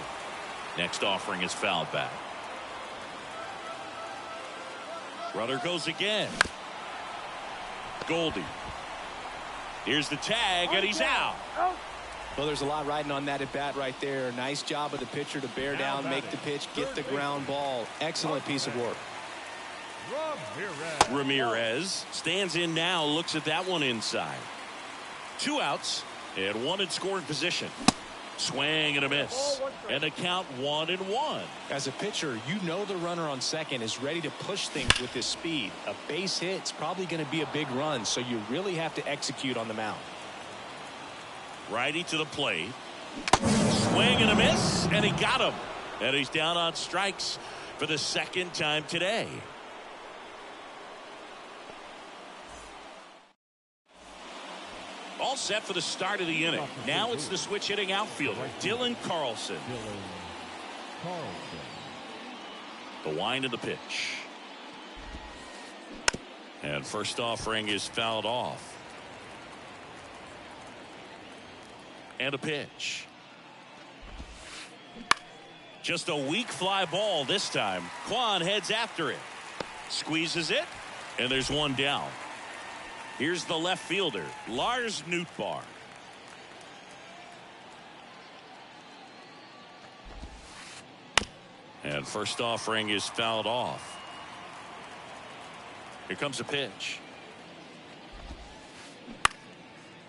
Next offering is fouled back. Runner goes again. Goldie. Here's the tag, and he's out. Well, there's a lot riding on that at bat right there. Nice job of the pitcher to bear down, make the pitch, get the ground ball. Excellent piece of work. Ramirez stands in now, looks at that one inside. 2 outs and 1 in scoring position. Swing and a miss. And the count 1-1. As a pitcher, you know the runner on second is ready to push things with his speed. A base hit's probably going to be a big run, so you really have to execute on the mound. Righty to the plate. Swing and a miss, and he got him. And he's down on strikes for the second time today. All set for the start of the inning. Now it's the switch hitting outfielder, Dylan Carlson. The wind of the pitch. And first offering is fouled off. And a pitch. Just a weak fly ball this time. Kwan heads after it. Squeezes it. And there's one down. Here's the left fielder, Lars Nootbaar. And first offering is fouled off. Here comes a pitch.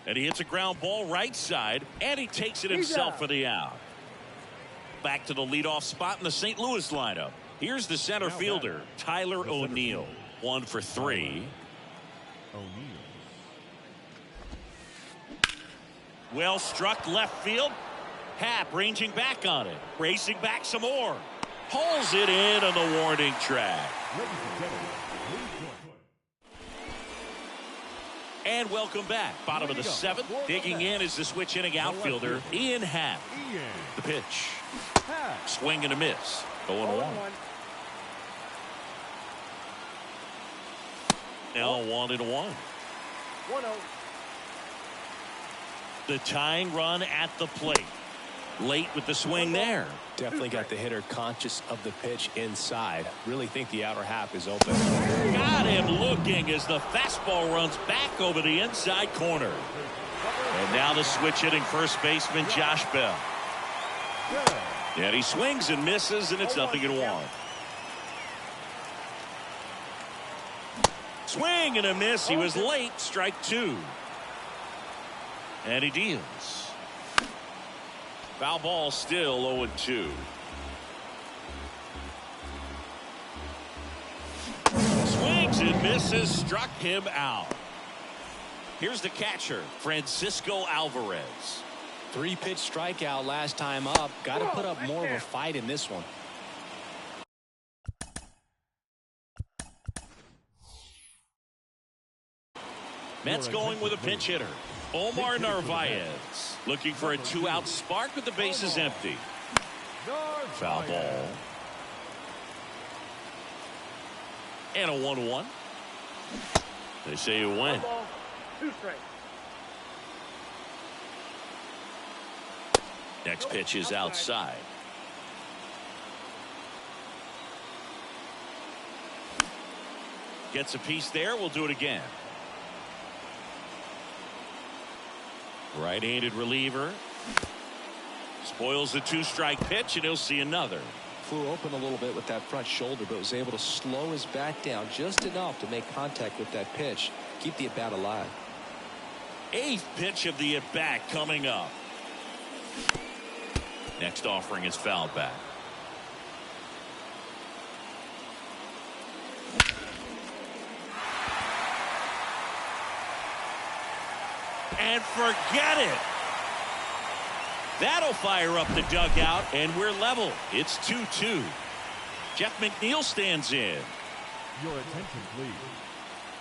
And he hits a ground ball right side, and he takes it himself for the out. Back to the leadoff spot in the St. Louis lineup. Here's the center fielder, Tyler O'Neill. 1 for 3. Well struck left field. Happ ranging back on it. Racing back some more. Pulls it in on the warning track. Ladies and gentlemen, please join. And welcome back. Bottom of the seventh. Digging in is the switch inning outfielder, Ian Happ. The pitch. Swing and a miss. 0-1. Now 1-1. 1-0. The tying run at the plate. Late with the swing there. Definitely got the hitter conscious of the pitch inside. Really think the outer half is open. Got him looking as the fastball runs back over the inside corner. And now the switch hitting first baseman Josh Bell. And he swings and misses, and it's 0-1. Swing and a miss. He was late. Strike 2. And he deals. Foul ball still 0-2. Swings and misses. Struck him out. Here's the catcher, Francisco Alvarez. 3-pitch strikeout last time up. Got to put up more of a fight in this one. Mets going with a pinch hitter, Omar Narvaez, looking for a 2-out spark with the bases empty. Foul ball. And a 1-1. They say you win. 2 strikes. Next pitch is outside. Gets a piece there. We'll do it again. Right-handed reliever. Spoils the 2-strike pitch, and he'll see another. Flew open a little bit with that front shoulder, but was able to slow his bat down just enough to make contact with that pitch. Keep the at-bat alive. 8th pitch of the at-bat coming up. Next offering is fouled back. And forget it. That'll fire up the dugout, and we're level. It's 2-2. Jeff McNeil stands in. Your attention, please.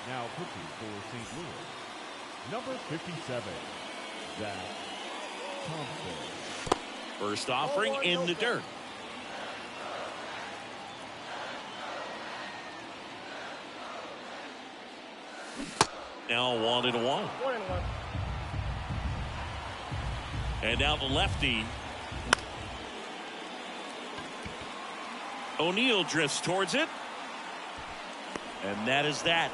Now pitching for St. Louis, number 57, Zach Thompson. First offering in the dirt. Now 1-1. 1-1. And now the lefty. O'Neill drifts towards it. And that is that.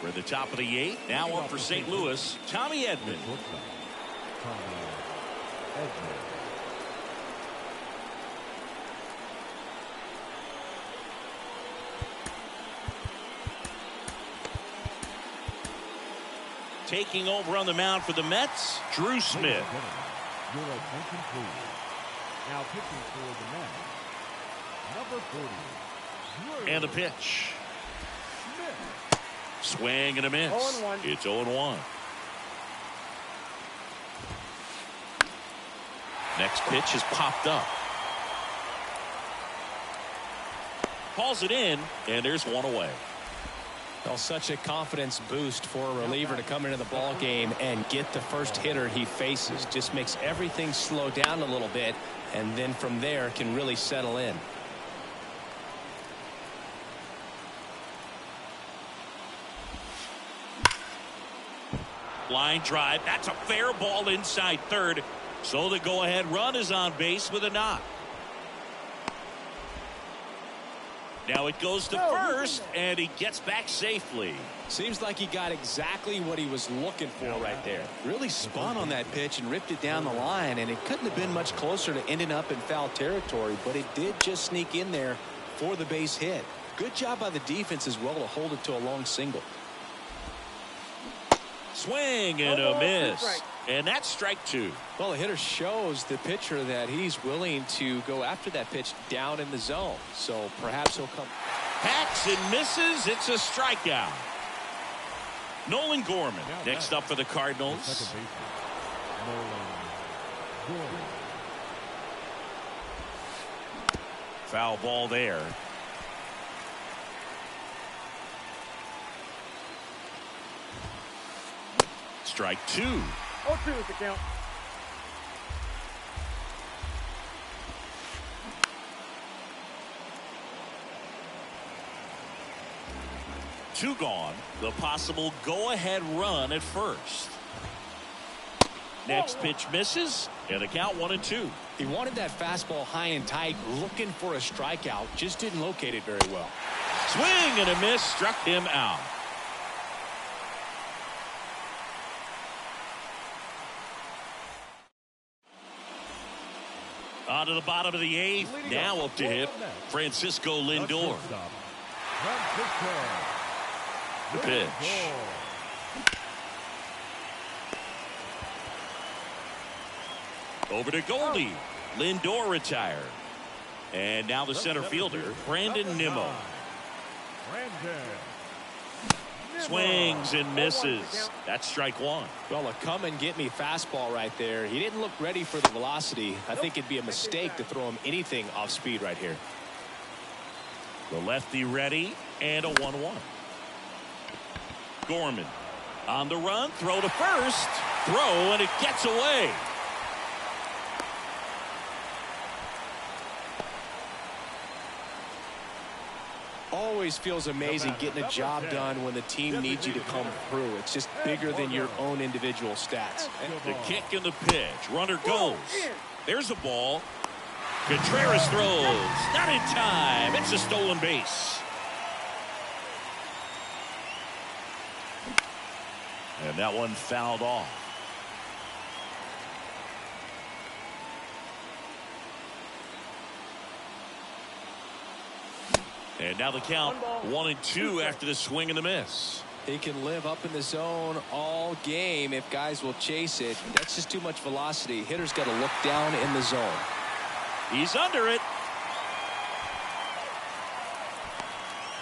We're at the top of the 8th. Now up for St. Louis, Tommy Edman. Taking over on the mound for the Mets, Drew Smith. Your attention, please. Now pitching for the Mets, number 40. And the pitch. Smith. Swing and a miss. 0-1. It's 0-1. Next pitch is popped up. Calls it in, and there's one away. Well, such a confidence boost for a reliever to come into the ball game and get the first hitter he faces. Just makes everything slow down a little bit, and then from there can really settle in. Line drive. That's a fair ball inside third. So the go-ahead run is on base with a knock. Now it goes to first, and he gets back safely. Seems like he got exactly what he was looking for right there. Really spun on that pitch and ripped it down the line, and it couldn't have been much closer to ending up in foul territory, but it did just sneak in there for the base hit. Good job by the defense as well to hold it to a long single. Swing and a miss. And that's strike 2. Well, the hitter shows the pitcher that he's willing to go after that pitch down in the zone. So perhaps he'll come. Hacks and misses. It's a strikeout. Nolan Gorman next up for the Cardinals. Second baseman, Nolan Gorman. Foul ball there. Strike two. 0-2 is the count. Two gone. The possible go-ahead run at first. Next pitch misses, and the count 1-2. He wanted that fastball high and tight, looking for a strikeout. Just didn't locate it very well. Swing and a miss, struck him out. On to the bottom of the eighth. Now up to hit Francisco Lindor. Francisco. The pitch. Over to Goldie. Lindor retired. And now the center fielder, Brandon Nimmo. Swings and misses. That's strike one. Well, a come and get me fastball right there. He didn't look ready for the velocity. I think it'd be a mistake to throw him anything off speed right here. The lefty ready, and a 1-1. Gorman on the run, throw to first. Throw, and it gets away. Always feels amazing getting a job done when the team needs you to come through. It's just bigger than your own individual stats. The kick and the pitch. Runner goes. There's a ball. Contreras throws. Not in time. It's a stolen base. And that one fouled off. And now the count 1-2 after the swing and the miss. He can live up in the zone all game if guys will chase it. That's just too much velocity. Hitter's got to look down in the zone. He's under it.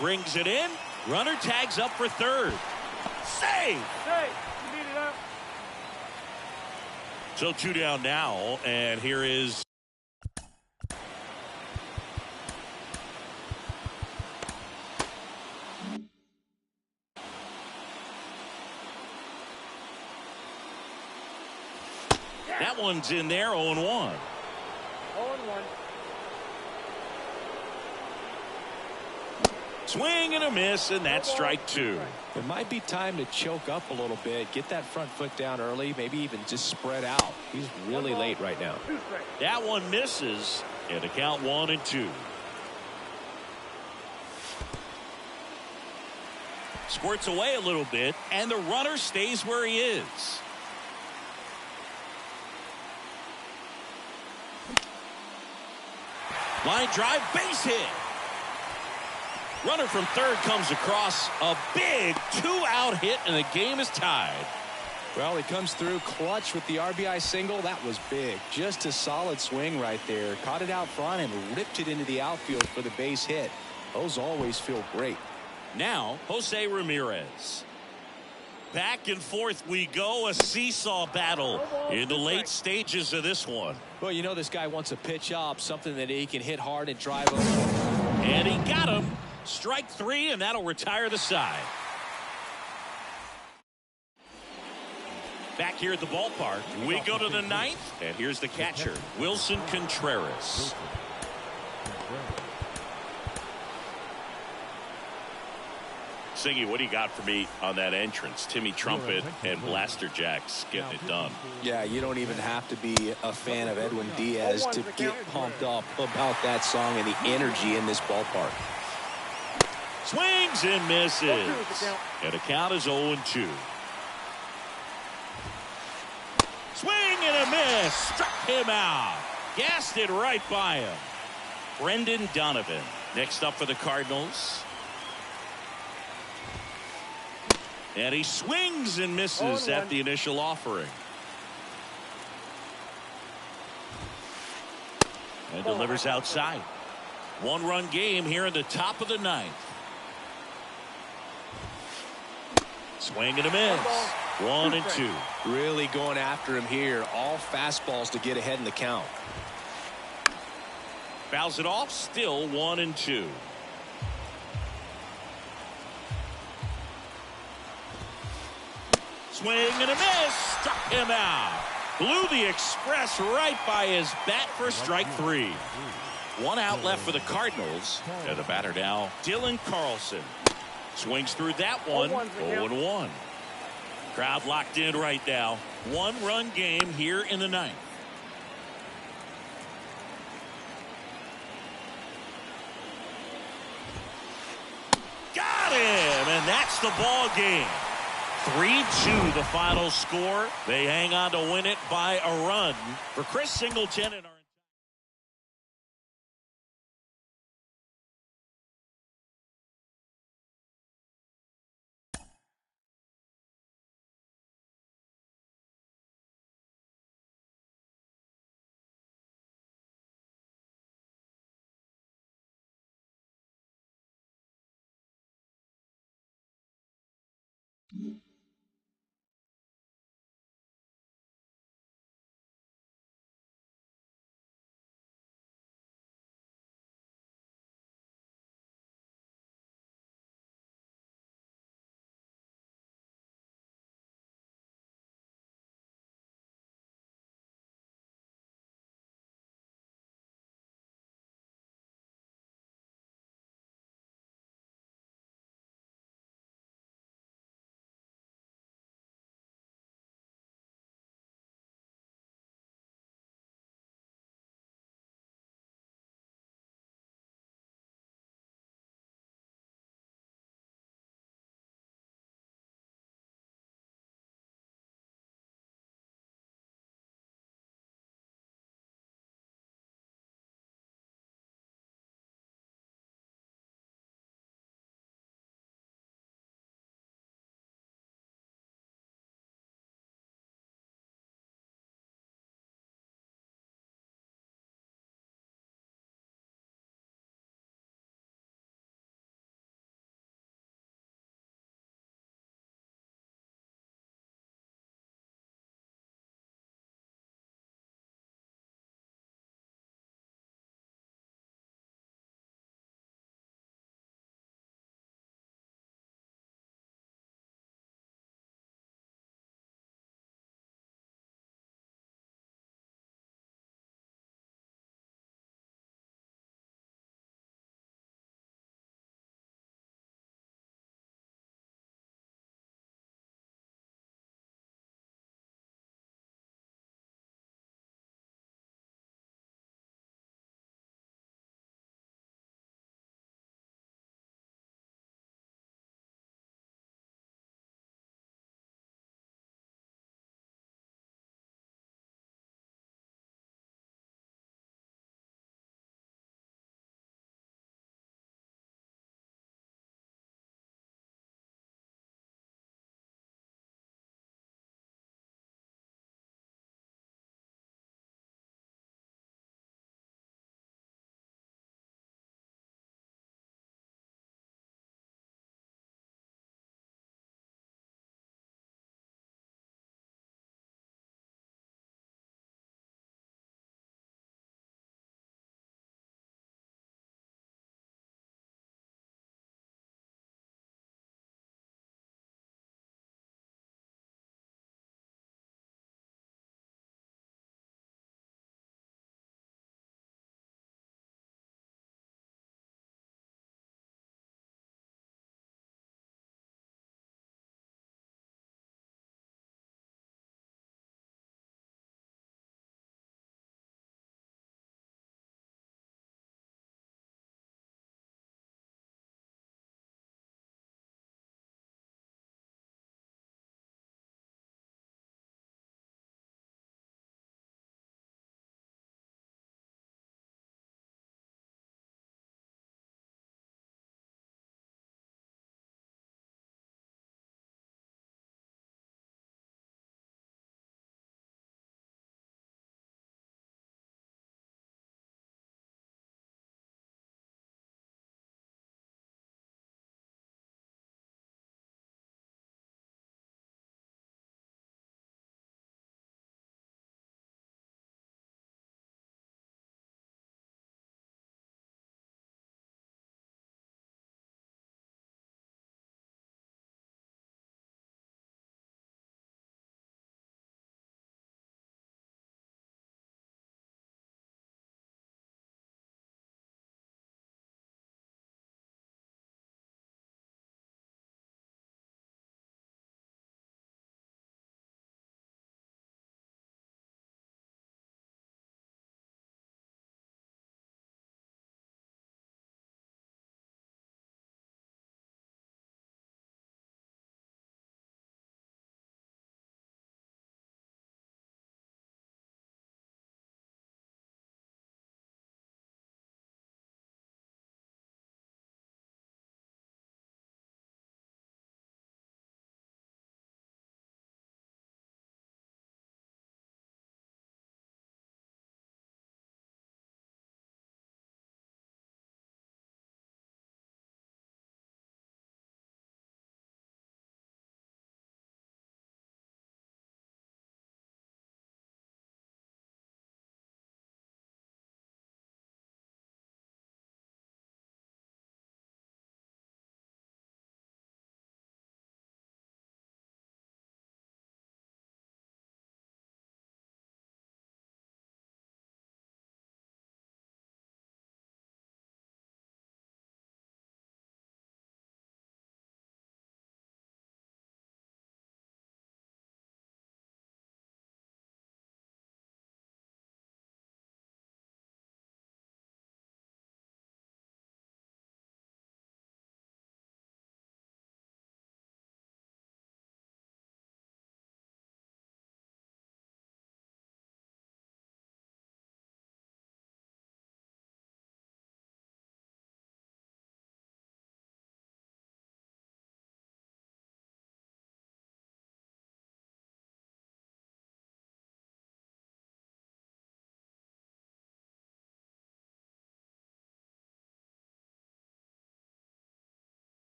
Brings it in. Runner tags up for third. Save! Hey, you need it up. So two down now, and here is that one's in there, 0-1. 0-1. Swing and a miss, and that's strike two. It might be time to choke up a little bit, get that front foot down early, maybe even just spread out. He's really late right now. That one misses, and the count 1-2. Squirts away a little bit, and the runner stays where he is. Line drive, base hit. Runner from third comes across a big two-out hit, and the game is tied. Well, he comes through clutch with the RBI single. That was big. Just a solid swing right there. Caught it out front and ripped it into the outfield for the base hit. Those always feel great. Now, Jose Ramirez. Back and forth we go, a seesaw battle in the late stages of this one. Well, you know this guy wants a pitch up, something that he can hit hard and drive over. And he got him. Strike three, and that'll retire the side. Back here at the ballpark, we go to the ninth, and here's the catcher, Wilson Contreras. Siggy, what do you got for me on that entrance? Timmy Trumpet and Blaster Jacks getting it done. Yeah, you don't even have to be a fan of Edwin Diaz to get pumped up about that song and the energy in this ballpark. Swings and misses. And the count is 0-2. Swing and a miss. Struck him out. Gassed it right by him. Brendan Donovan next up for the Cardinals. And he swings and misses at the initial offering. And delivers outside. One-run game here in the top of the ninth. Swing and a miss. 1-2. Really going after him here. All fastballs to get ahead in the count. Fouls it off. Still 1-2. Swing and a miss. Struck him out. Blew the express right by his bat for strike 3. One out left for the Cardinals. And the batter now, Dylan Carlson. Swings through that one. 0-1. Crowd locked in right now. One-run game here in the ninth. Got him, and that's the ball game. 3-2 the final score. They hang on to win it by a run. For Chris Singleton and our Mm-hmm.